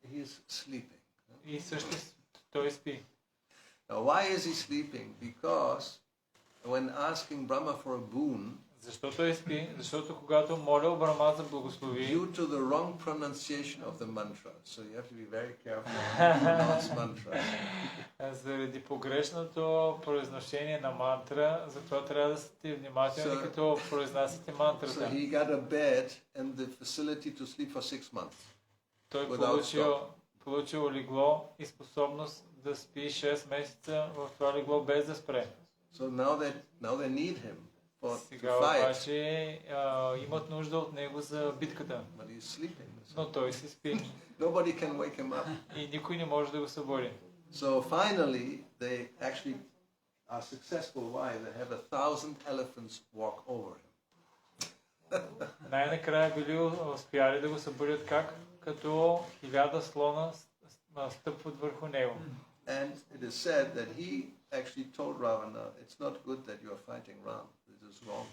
he is sleeping. И също той спи. Now why is he sleeping? Because when asking Brahma for a boon, Защо той спи? Защото когато молил Брахма за благослови, due to the wrong pronunciation of the mantra, so you have to be very careful when you pronounce mantra. Заради погрешното произношение на мантра, затова трябва да сте внимателни, като произнасяте мантрата. So he got a bed and the facility to sleep for 6 months. Той without получил легло и способност да спи 6 месеца в това легло без да спре. So now they need him to Сега fight, обаче имат нужда от него за битката, but he's sleeping. но той си спи Nobody can wake him up. и никой не може да го събуди. So finally, they actually are successful. Why? They have 1,000 elephants walk over him. Най-накрая били успяли да го събудят как? Като 1000 слона стъпват върху него. And it is said that he actually told Ravana, it's not good that you are fighting Ram. This is wrong.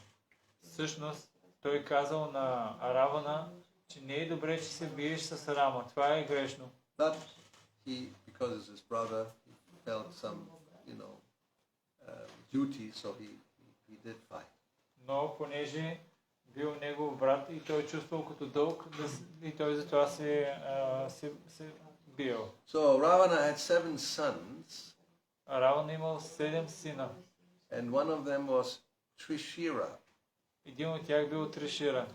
Всъщност, той казал на Равана, че не е добре, че се биеш с Рама. Това е грешно. But he, because it's his brother, he felt some, duty, so he did fight. Но понеже бил негов брат и той чувствал като дълг и той затова се бил. So Ravana had 7 sons, Равана имал 7 сина. and one of them was Trishira. Един от тях бил Тришира.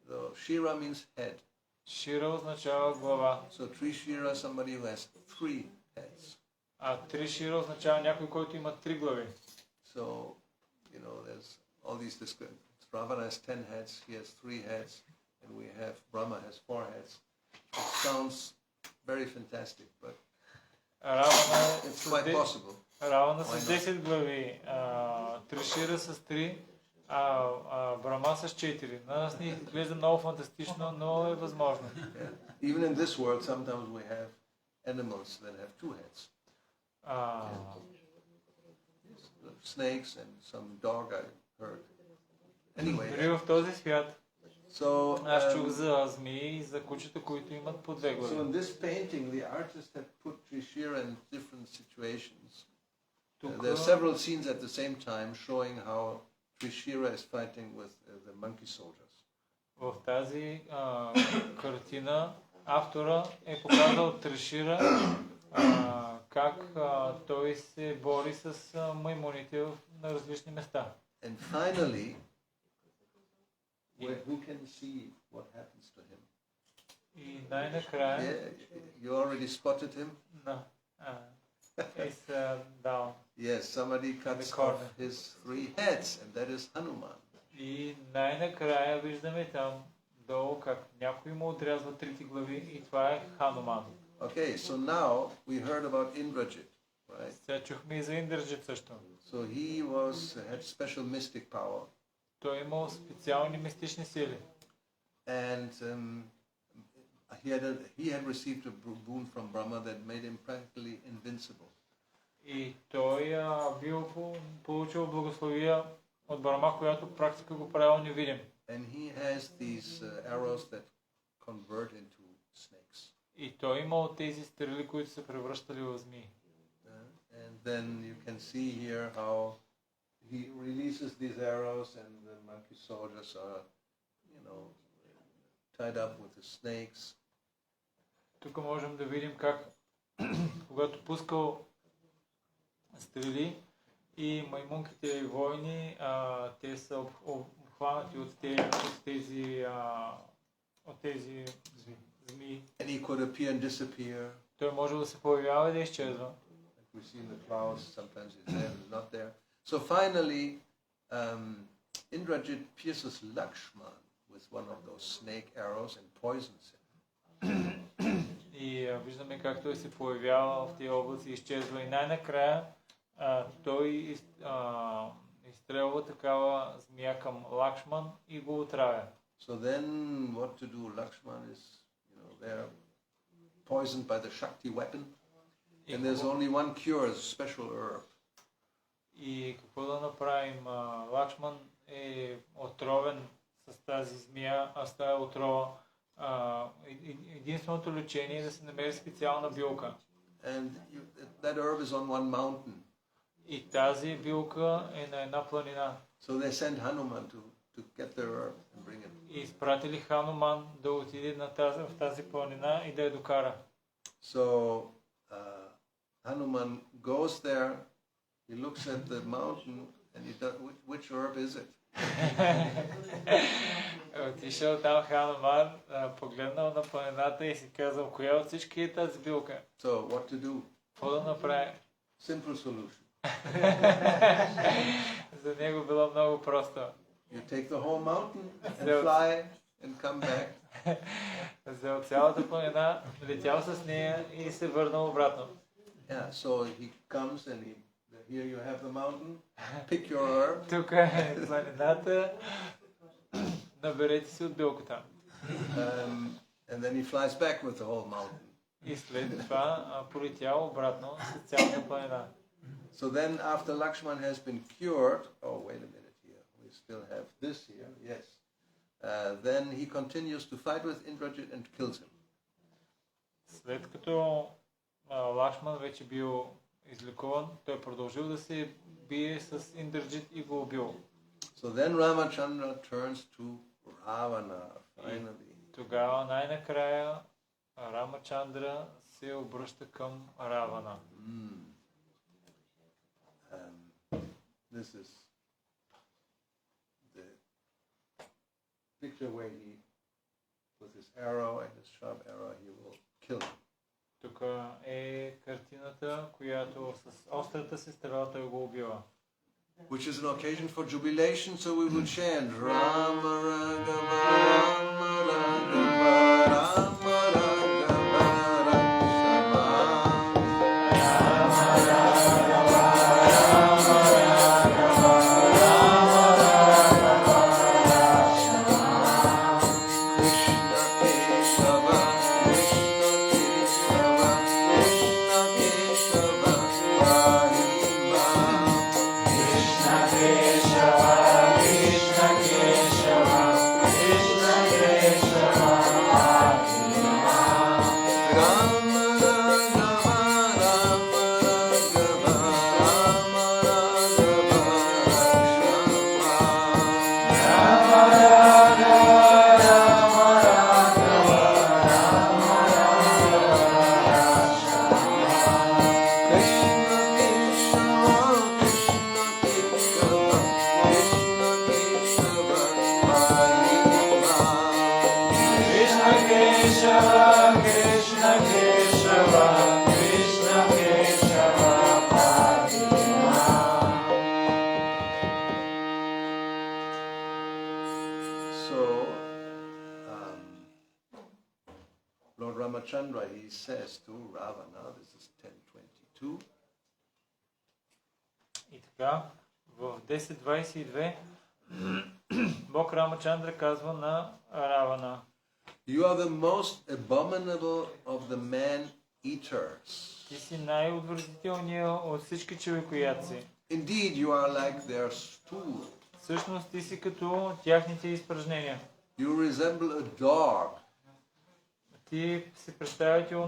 So Shira means head. Шира означава глава, So Trishira, somebody who has 3 heads. а Тришира означава някой, който има 3 глави. So, there's all these descriptions. Ravana has 10 heads, he has 3 heads, and we have Brahma has 4 heads. It sounds very fantastic, but it's quite possible. Равана с 10 глави, Тришира с 3, Брахма с 4. На нас ни изглежда много фантастично, но е възможно. Yeah. Even in this world, sometimes we have animals that have 2 heads. Snakes and some dog I heard. Anyway. Дори в този свят So, аз чух за змии и за кучета, които имат по 2 глави. So in this painting, the artist had put Trishira in different situations. There are several scenes at the same time showing how Trishira is fighting with the monkey soldiers. В тази картина автора е показал Тришира как той се бори с маймуните на различни места. And finally, who can see what happens to him? И най-накрая You already spotted him? is down. Yes, somebody cuts off his 3 heads, and that is Hanuman. И най-накрая виждаме там долу как някой му отрязва 3 глави и това е Хануман. Okay, so now we heard about Indrajit, right? Сега чухме и за Индрджит също. So he had special mystic power. Той имал специални мистични сили. And he had received a boon from Brahma that made him practically invincible. И той бил получил благословия от Брахма, която практика го правил невидим. And he has these arrows that convert into snakes. И той имал тези стрели, които се превръщали в змии. And then you can see here how he releases these arrows and the monkey soldiers are, tied up with the snakes. Тук можем да видим как, когато пускал стрели и маймунките и войни, те са обхванати от тези змии. And he could appear and disappear. Той може да се появява и да изчезва. We see in the clouds, sometimes he's there, he's not there. So finally, Indrajit pierces Lakshman with one of those snake arrows and poisons him. И виждаме как той се появява в тези облаци и изчезва. И най-накрая той изстрелва такава змия към Лакшман и го отравя. So then what to do? Lakshman is, they're poisoned by the Shakti weapon. And there's only one cure, a special herb. И какво да направим? Лакшман е отровен с тази змия, а с тази отрова единственото лечение е да се намери специална билка. And that herb is on one mountain. И тази билка е на една планина. So they send Hanuman to get the herb and bring it. И изпратили Хануман да отиде в тази планина и да я докара. So Hanuman goes there, he looks at the mountain and he does, which herb is it? Отишъл там Хануман, погледнал на планината и си казал, коя от всички е тази билка? So what to do? Какво да направи? Simple solution. За него било много просто. You take the whole mountain and fly and come back. Взел цялата планина, летял с нея и се върнал обратно. Yeah, so he comes and here you have the mountain, pick your herb. Тук е планината, наберете си от билката. And then he flies back with the whole mountain. И след това полетял обратно с цялата планина. So then after Lakshman has been cured, oh wait a minute here, we still have this here, yes. Then he continues to fight with Indrajit and kills him. След като Лакшман вече бил излекуван, той продължил да се бие с Индраджит и го убил. So then Ramachandra turns to Ravana finally. Тогава най-накрая Рамачандра се обръща към Равана. This is the picture where he, with his arrow and his sharp arrow, he will kill him. Тук е картината, която с острата си стрела той го убива. Which is an occasion for jubilation, so we will chant Rama Raghava, Rama Raghava, Rama Raghava, Rakshama. Rama Raghava, Rama Raghava, Rama Raghava, Rakshama. Krishna Keshava, Krishna Keshava, Krishna Keshava, Parima. Krishna Keshava, Krishna Keshava, Krishna Keshava, Parima. Rama Raghava, Rama Raghava, Rama Raghava, Rakshama. Rama Raghava, Rama Raghava, Rama Raghava, Rakshama. Krishna Keshava, Krishna Keshava, Krishna Keshava, Parima. Krishna Keshava, Krishna Keshava, Krishna Keshava, Parima. So, Lord Ramachandra, he says to Ravana, this is 10:22. И така, в 10.22 Бог Рамачандра казва на Равана: You are the most abominable of the man-eaters. ти си най-отвратителният от всички човекоядци. Indeed, you are like their stool. Всъщност ти си като тяхните изпражнения. You resemble a dog, Ти си представител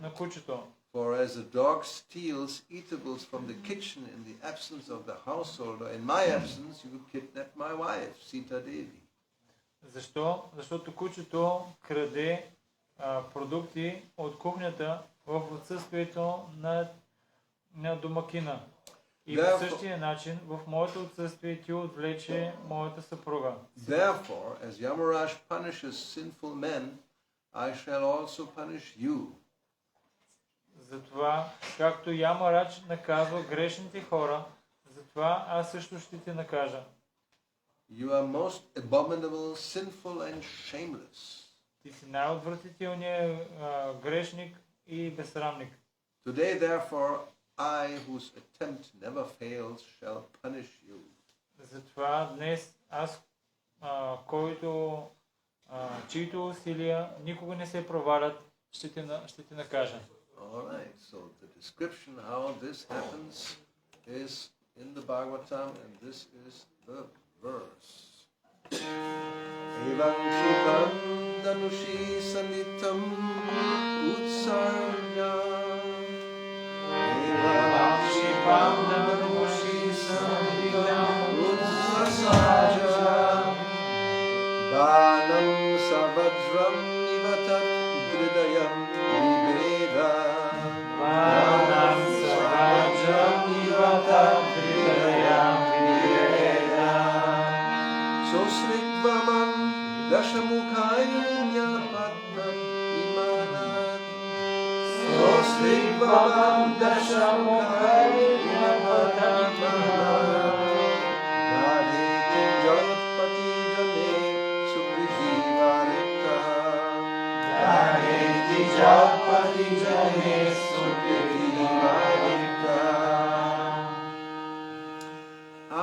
на кучето. for as a dog steals eatables from the kitchen in the absence of the householder, in my absence you kidnap my wife, Sita Devi. Защо? Защото кучето краде продукти от кухнята в отсъствието на домакина. И по същия начин, в моето отсъствие ти отвлече моята съпруга. Therefore, as Yamaraj punishes sinful men, I shall also punish you. Затова, както Ямарадж наказва грешните хора, затова аз също ще те накажа. You are most abominable, sinful and shameless. Ти си най-отвратителният грешник и безсрамник. Today, therefore, I, whose attempt never fails, shall punish you. Затова днес аз, чието усилия никога не се провалят, ще те накажа. All right, so the description how this happens is in the Bhagavatam, and this is the verse. Evam Shikam Danushi Sanitam Utsarga. Evam Shikam Danushi Sanitam Utsarga. Banam Savajram Nivatat Dridayam Viveda. Banam Savajram Nivatat Dridayam Viveda. Sosritvaman Dashamukainya Padman Imanat. Sosritvaman Dashamukainya Padman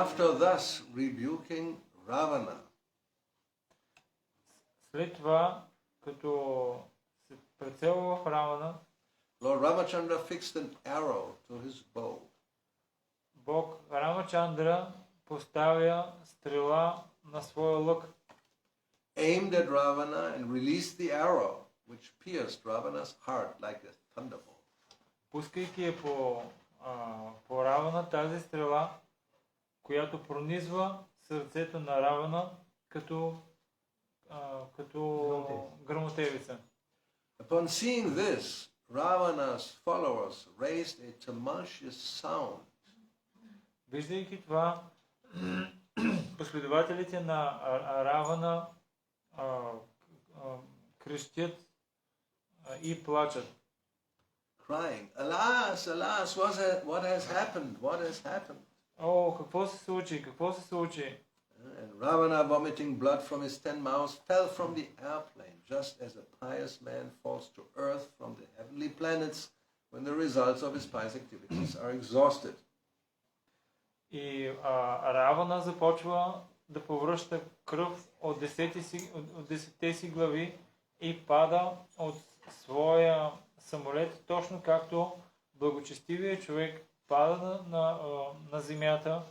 After thus rebuking Ravana, След това, като се прицелва в Равана, Lord Ramachandra fixed an arrow to his bow. Бог Рамачандра поставя стрела на своя лък, Aimed at Ravana and released the arrow, which pierced Ravana's heart like a thunderbolt. пускайки я по Равана, тази стрела, която пронизва сърцето на Равана като гръмотевица. Upon seeing this, Ravana's followers raised a tumultuous sound. Виждайки това, последователите на Равана крещят и плачат. Crying, alas, alas, what has happened? What has happened? О, какво се случи? Какво се случи? And Ravana, vomiting blood from his 10 mouths, fell from the airplane, just as a pious man falls to earth from the heavenly planets when the results of his pious activities are exhausted. И Равана започва да повръща кръв от 10 си глави и пада от своя самолет, точно както благочестивият човек пада на земята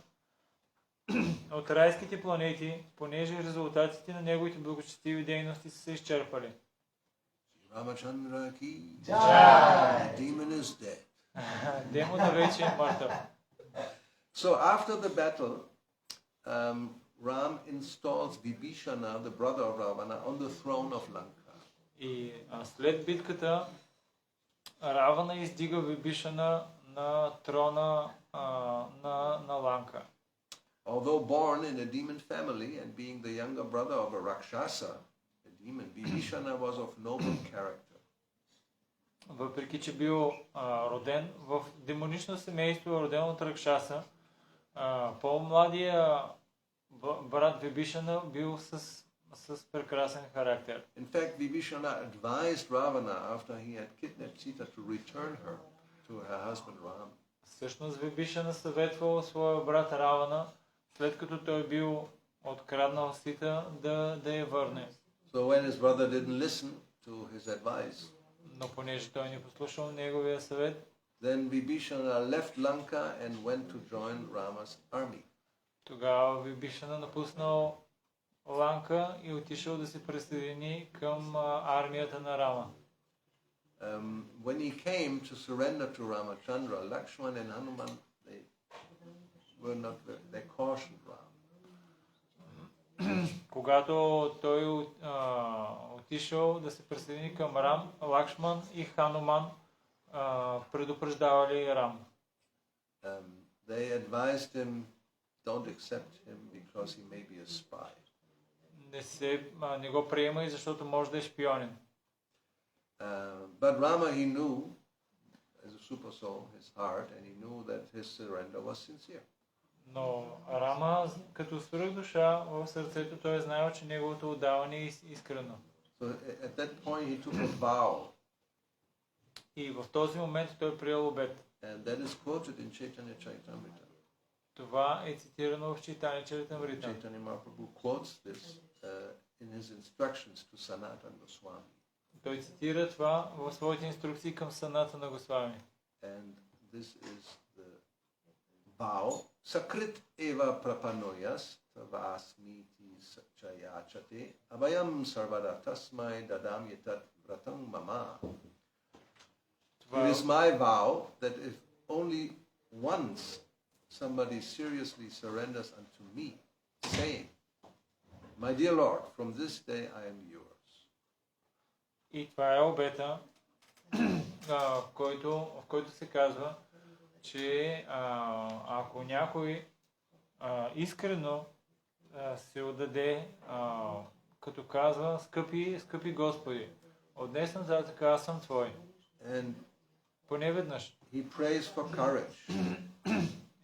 от райските планети, понеже резултатите на неговите благочестиви дейности са се изчерпали. Ramachandra ki jai. The demon is dead. Демона вече е мъртъв. So after the battle, Ram installs Vibhishana, the brother of Ravana, on the throne of Lanka. И след битката Равана издига Вибишана на трона на Ланка. Although born in a demon family and being the younger brother of a Rakshasa, a demon, Vibhishana was of noble character. Въпреки че бил роден в демонично семейство, роден от Ракшаса, по-младия брат Вибишана бил с прекрасен характер. In fact, Vibhishana advised Ravana after he had kidnapped Sita to return her to her husband Ram. Всъщност Вибишана съветвал своя брат Равана, след като той бил откраднал Сита, да я върне. So when his brother didn't listen to his advice, Но понеже той не послушал неговия съвет, then Vibhishana left Lanka and went to join Rama's army. тогава Вибишана напуснал Ланка и отишъл да се присъедини към армията на Рама. When he came to surrender to Ramachandra, Lakshman and Hanuman, they cautioned Ram. Когато той отишъл да се присъедини към Рам, Лакшман и Хануман предупреждавали Рам. They advised him, don't accept him because he may be a spy. Не го приемай, защото може да е шпионин. But Rama, he knew, as a super soul, his heart, and he knew that his surrender was sincere. Но Рама, като свръхдуша в сърцето, той знаел, че неговото отдаване е искрено. So at that point he took a vow. И в този момент той приел обет. And that is quoted in Chaitanya Charitamrita. Това е цитирано в Чайтания Чаритамрита. Chaitanya Mahaprabhu quotes this in his instructions to Sanatana Goswami. Той цитира това в своите инструкции към Санатана Госвами. And this is the vow. Sakrit eva prapanoyas tavasmiti chayachate abhayam sarvada tasmai dadam yetat vratam mama. It is my vow that if only once somebody seriously surrenders unto me, saying, my dear Lord, from this day I am yours. И това е обета, в който се казва, че ако някой искрено се отдаде, като казва, скъпи Господи, от днес назад аз съм Твой. And поне веднъж. He prays for courage.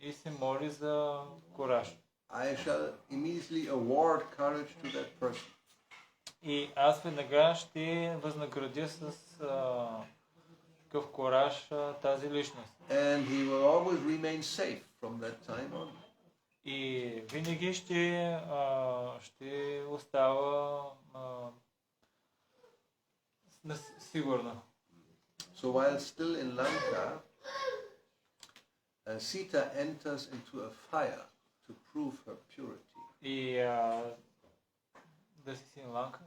И се моли за кураж. I shall immediately award courage to that person. И аз веднага ще възнаградя с такъв кураж тази личност. And he will always remain safe from that time on. И винаги ще остава сигурна. So while still in Lanka, Sita enters into a fire to prove her purity. И да си в Ланка?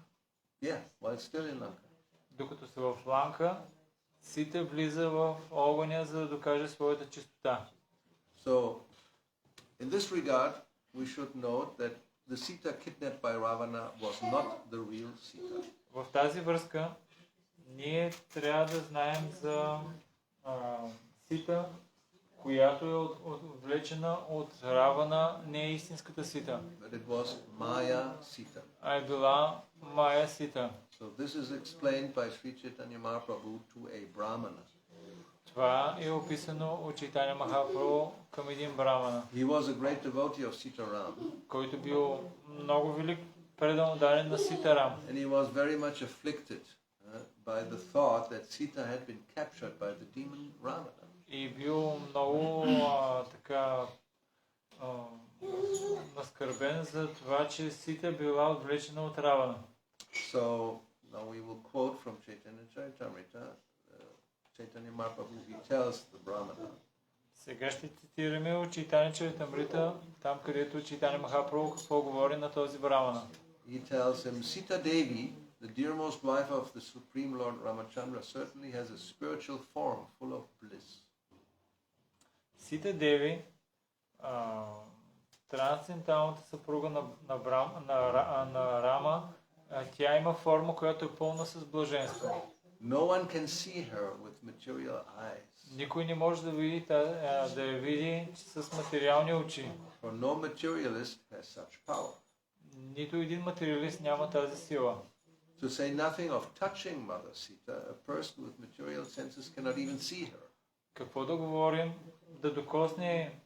Yeah, while still in Lanka. Докато се в Ланка, Сита влиза в огъня, за да докаже своята чистота. So, in this regard, we should note that the Sita kidnapped by Ravana was not the real Sita. В тази връзка, ние трябва да знаем за Сита, която е отвлечена от Равана, не е истинската Сита. But it was Maya Sita. А е била Майя Сита. So this is explained by Sri Chaitanya Mahaprabhu to a Brahmana. Това е описано от Чайтаня Махапрабху към един брамана. He was a great devotee of Sitaram. Който бил много велик предан ударен на Ситарам. And he was very much afflicted by the thought that Sita had been captured by the demon Ravana. И бил много така наскърбен за това, че Сита била отвлечена от Равана. So now we will quote from Chaitanya Charitamrita. Chaitanya Mahaprabhu, he tells the Brahmana. Сега ще цитираме от Чайтаня Чаритамрита, там където Чайтаня Махапрабху какво говори на този брамана. He tells him, Sita Devi, the dearmost wife of the Supreme Lord Ramachandra, certainly has a spiritual form full of bliss. Сита Деви, трансценденталната съпруга на Рама, тя има форма, която е пълна с блаженство. No one can see her with material eyes. Никой не може да види, да я види с материални очи. For no materialist has such power. Нито един материалист няма тази сила. To say nothing of touching Mother Sita, a person with material senses cannot even see her. Какво да говорим, да докосне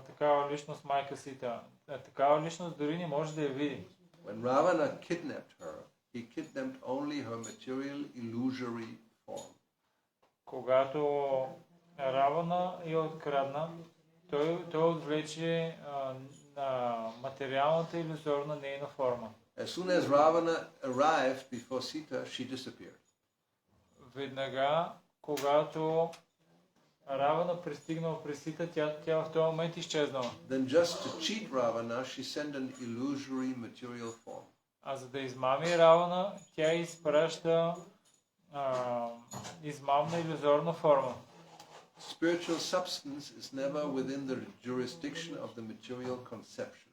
такава личност майка Сита. Такава личност дори не може да я види. When Ravana kidnapped her, he kidnapped only her material illusory form. Когато Равана я открадна, той отвлече на материалната илюзорна нейна форма. As soon as Ravana arrived before Sita, she disappeared. Веднага, когато Равана пристигнал при Сита, тя в този момент изчезнала. Then just to cheat Ravana, she sent an illusory material form. А за да измами Равана, тя изпраща измамна илюзорна форма. Spiritual substance is never within the jurisdiction of the material conception.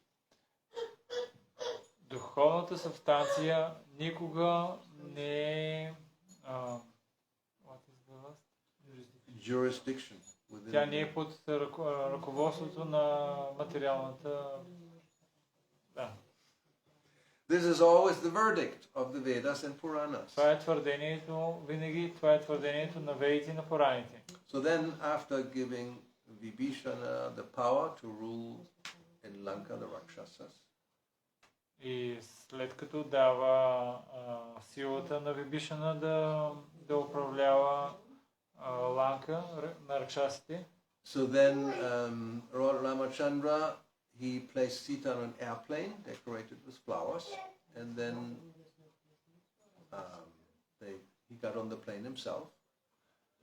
Духовната субстанция никога не е Jurisdiction. Тя не е под ръководството на материалната. Да. This is always the verdict of the Vedas and Puranas. Това е твърдението, винаги това е твърдението на Ведите и на Пураните. So then, after giving Vibhishana the power to rule in Lanka the Rakshasas, И след като дава силата на Вибишана да управлява Ланка на ракшасите. so then Lord Ramachandra, he placed Sita on an airplane decorated with flowers, and then he got on the plane himself.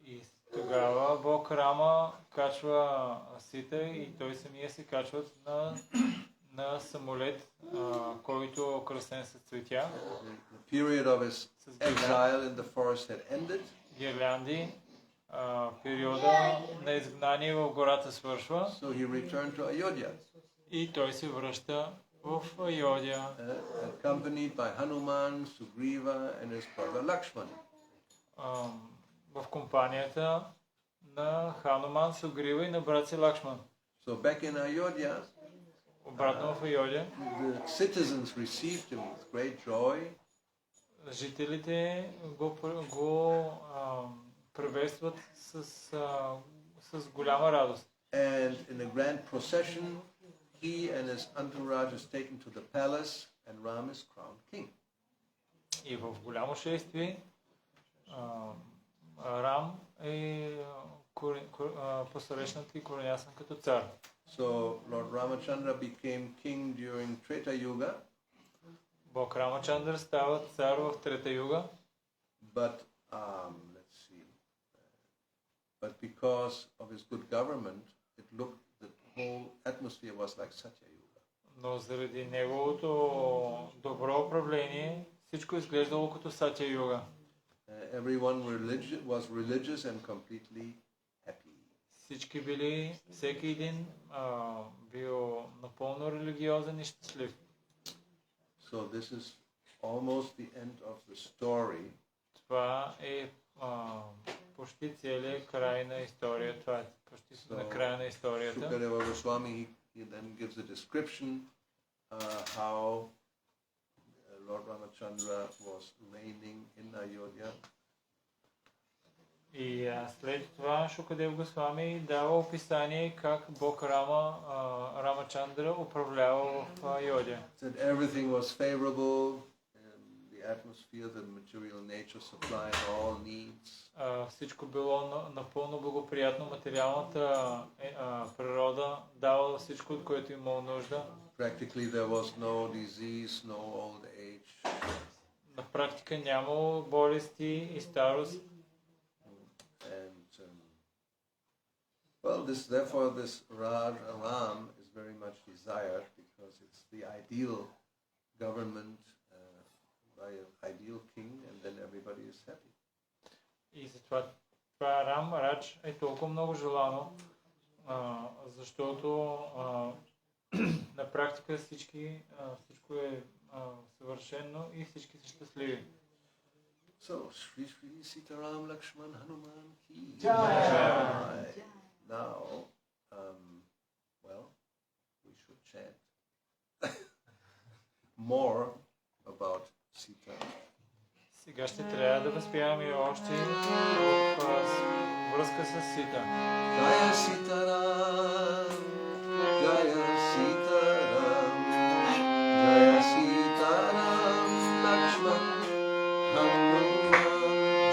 И тогава Бог Рама качва Сита и той самия се качва на самолет, който е украсен с цветя. The period of his exile in the forest had ended. Гирлянди, периода на изгнание в гората свършва. So he returned to Ayodhya. И той се връща в Айодия. Accompanied by Hanuman, Sugriva and his brother Lakshman. В компанията на Хануман, Сугрива и на брат си Лакшман. So back in Ayodhya, Обратно в Айодия, the citizens received him with great joy. Жителите го приветстват с голяма радост. And in a grand procession, he and his entourage is taken to the palace, and Ram is crowned king. И в голямо шествие Рам е посрещнат и коронясан като цар. So Lord Ramachandra became king during Treta Yuga, Бог Рамачандър става цар в Трета юга, but let's see. But because of his good government, it looked the whole atmosphere was like Satya Yuga. но заради неговото добро управление всичко изглеждало като Сатя юга. Everyone was religious and completely happy. Всички били, всеки един бил напълно религиозен и щастлив. So this is almost the end of the story. Това е почти целият край на историята. Това е почти на края на историята. Shukadeva Goswami he then gives a description how Lord Ramachandra was reigning in Ayodhya. И след това Шукадев Госвами дава описание как Бог Рамачандра управлявал в Айодия. That everything was favorable, the atmosphere, the material nature supplied all needs. Всичко било напълно благоприятно, материалната природа давала всичко, от което имало нужда. Practically there was no disease, no old age. На практика нямало болести и старост. Well, therefore this Ram is very much desired because it's the ideal government by an ideal king, and then everybody is happy. И затова това Рач е толкова много желано, защото на практика всичко е съвършено и всички са щастливи. So, Shri Shri Sitaram Lakshman Hanuman ki Jai. Now, well, we should chant more about Sita. Сега ще трябва да възпяваме още в връзка с Сита. Jaya Sitaram, Jaya Sitaram, Jaya Sitaram Lakshman Hanuman.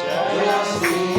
Jaya Sitaram.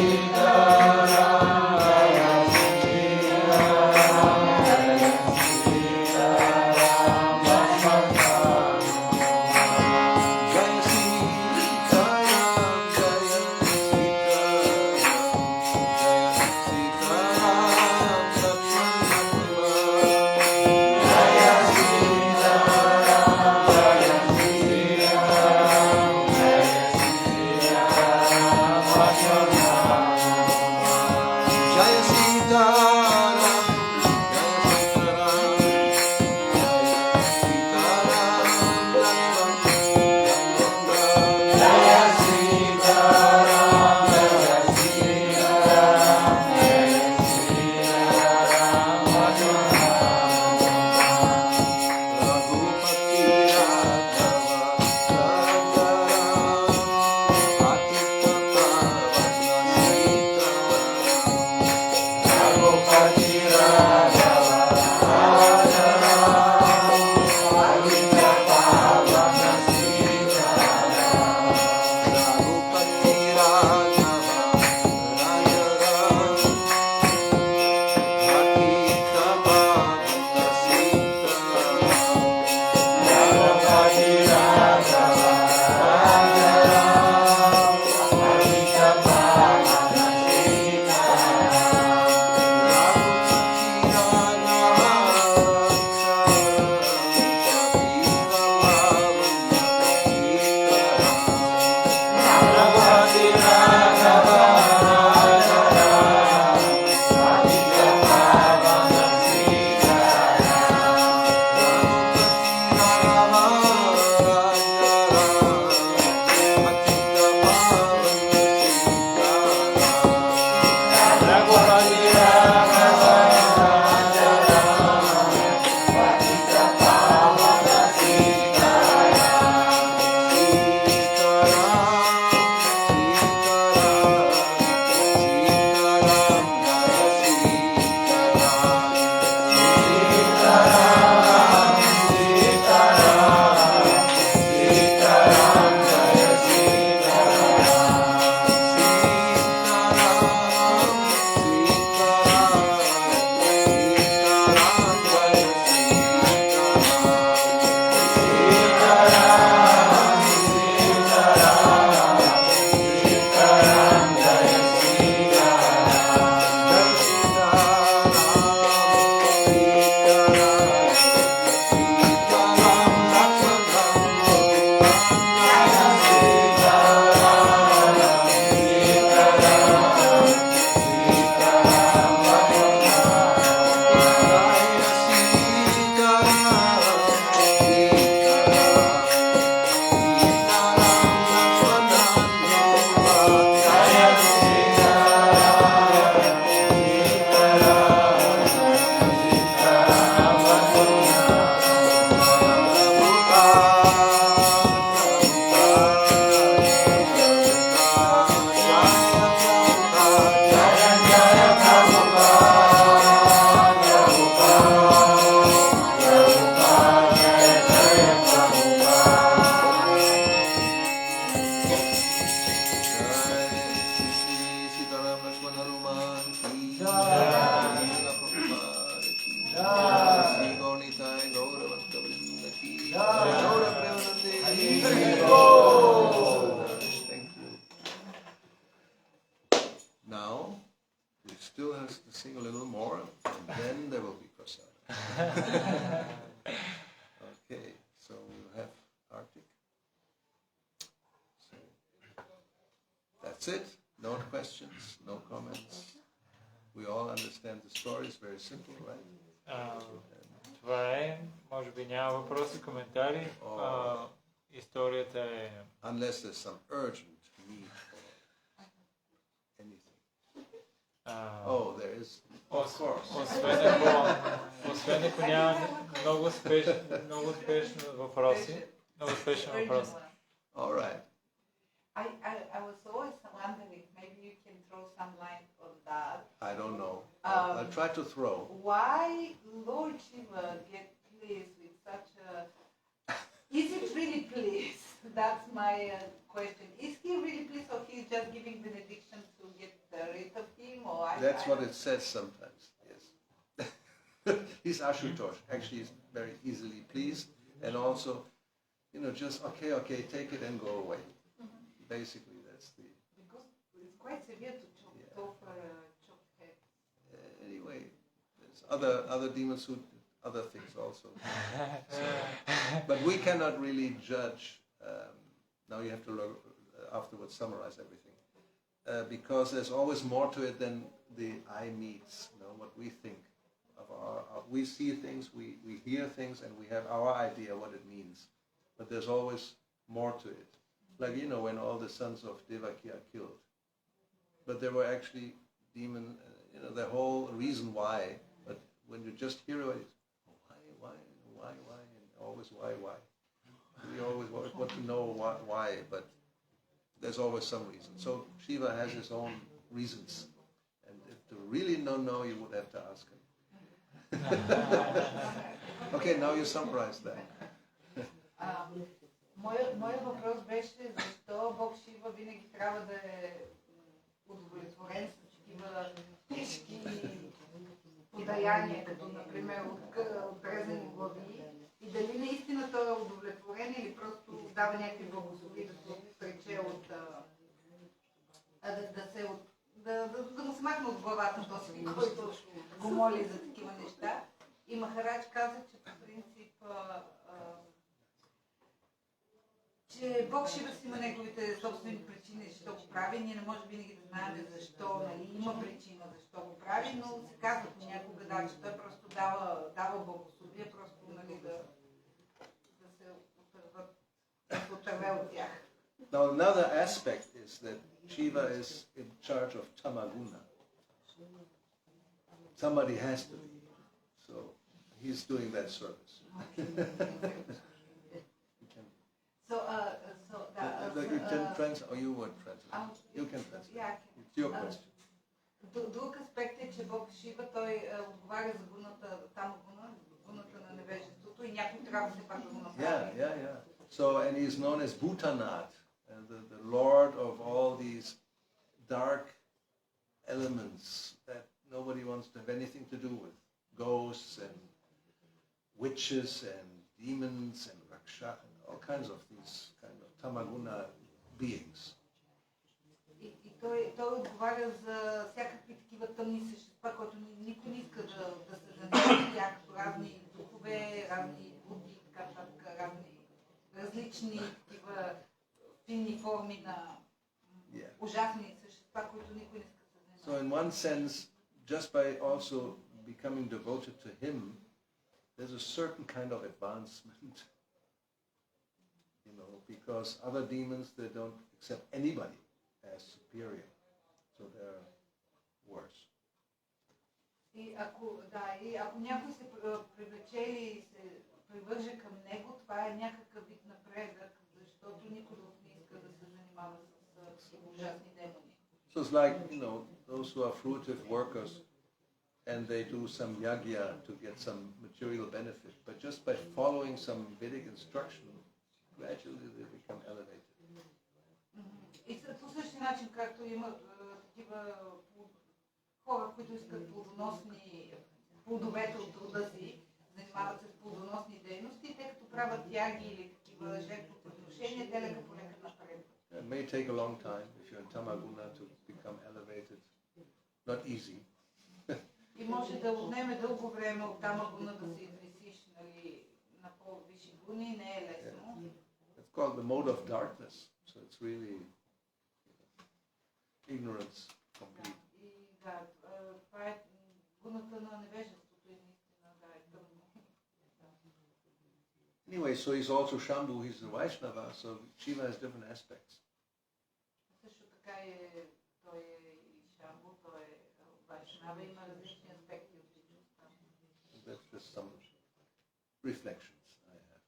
Okay, so we'll have Arctic. So that's it. No questions, no comments. We all understand the story. It's very simple, right? Това е. Може би няма въпроси, коментари. Историята е... Unless there's some urgent need for anything. There is. Of course. Освен ако няма много спешни въпроси. Много спешен въпрос. All right. I was always wondering, maybe you can throw some light on that. I don't know. I'll try to throw. Why Lord Shiva get pleased with such a... Is it really pleased? That's my question. Is he really pleased, or he's just giving benediction to get rid of him? Or That's what it says sometimes, yes. He's Ashutosh. Actually, he's very easily pleased. And also, just, okay, take it and go away. Basically, that's the... Because it's quite severe to chop off a chopped head. Anyway, there's other demons who do other things also. But we cannot really judge. Now you have to afterwards summarize everything. Because there's always more to it than the eye meets, what we think. We see things, we hear things, and we have our idea what it means. But there's always more to it. Like, when all the sons of Devaki are killed. But there were actually demons, the whole reason why. But when you just hear it, why, and always why. We always want to know why, but there's always some reason. So Shiva has his own reasons. And if to really know, you would have to ask him. Okay, now you summarize that. Моят въпрос беше защо Бог Шива винаги трябва да е удовлетворен с такива тежки подаяния, като например отрезани глави, и дали наистина той е удовлетворен или просто дава някакви благослови да се отрече от да му смахне от главата този, който го моли за такива неща. И Махарадж каза, че по принцип че Бог Шива си има неговите собствени причини, защо го прави. Ние не може винаги да знаем защо, има причина защо го прави, но се казва понякога, че той просто дава благословие, просто да се отърве от тях. Now another aspect is that Shiva is in charge of tamaguna. Somebody has to be. So he's doing that service. You can translate, or you would translate. You can translate. Yeah, it's your question. Друг аспект е, че Бог Шива, той отговаря за гуната на невежеството и някой трябва да се пак да го направи. Yeah. So, and he's known as Bhutanat, the lord of all these dark elements that nobody wants to have anything to do with. Ghosts and witches and demons and raksha and all kinds of these kind of tamaguna beings. И той отговаря за всякакви такива тъмни същества, които никой не иска да се занимава с тях, разни духове, разни будни, разни различни такива финни форми на ужасни същества, които никой не иска да се занимава. So in one sense, just by also becoming devoted to him, there's a certain kind of advancement. Because other demons, they don't accept anybody as superior, so they're worse. И ако някой се привлече или се привърже към него, това е някакъв вид напредък, защото никой не иска да се занимава с ужасни демони. So it's like, those who are fruitive workers and they do some yagya to get some material benefit, but just by following some Vedic instruction, gradually they become elevated. И по същия начин, както има такива хора, които искат плодоносни плодовете от труда си, занимават се с плодоносни дейности, те като правят яги или такива жертвоприношения, те лека по лека напред. It may take a long time if you're in tamaguna to become elevated. Not easy. И може да отнеме дълго време от там агуна да се извисиш, нали, на по-висши гуни, не е лесно. It's called the mode of darkness, so it's really ignorance complete. И да, това е гуната на невежеството и наистина да е тъмно. Anyway, so he's also Shambhu, he's the Vaishnava, so Shiva has different aspects. Също така той е и Шамбу, той е Вайшнава, има различни аспекти от личността. That's just some reflections I have.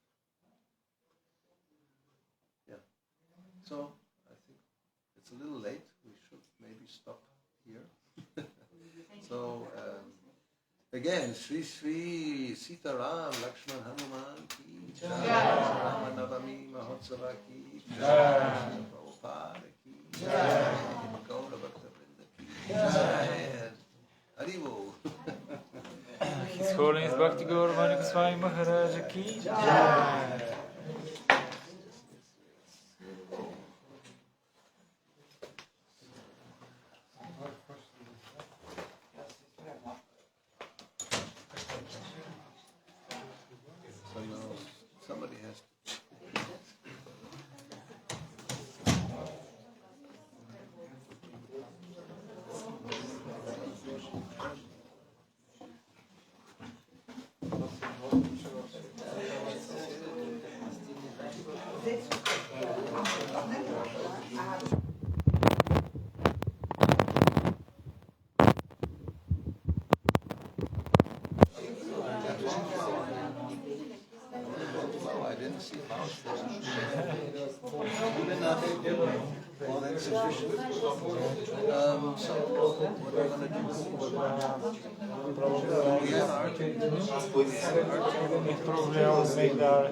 Yeah. So I think it's a little late. We should maybe stop here. So again, Shri Shri Sita Ram Lakshman Hanuman ki jai, Rama Navami Mahotsava ki jai, Prabhupada ki jai, Gauravani ki jai, Haribo. His Holiness Bhakti Gauravani Goswami Maharaja ki jai. So now somebody has to. I didn't see mouse. Well, that's sufficient. So, what are we going to do? We have art. Probably I'll make the art.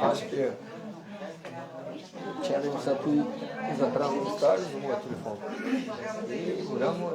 Acho que tinha satu zapravo stari za moj telefon. I Rama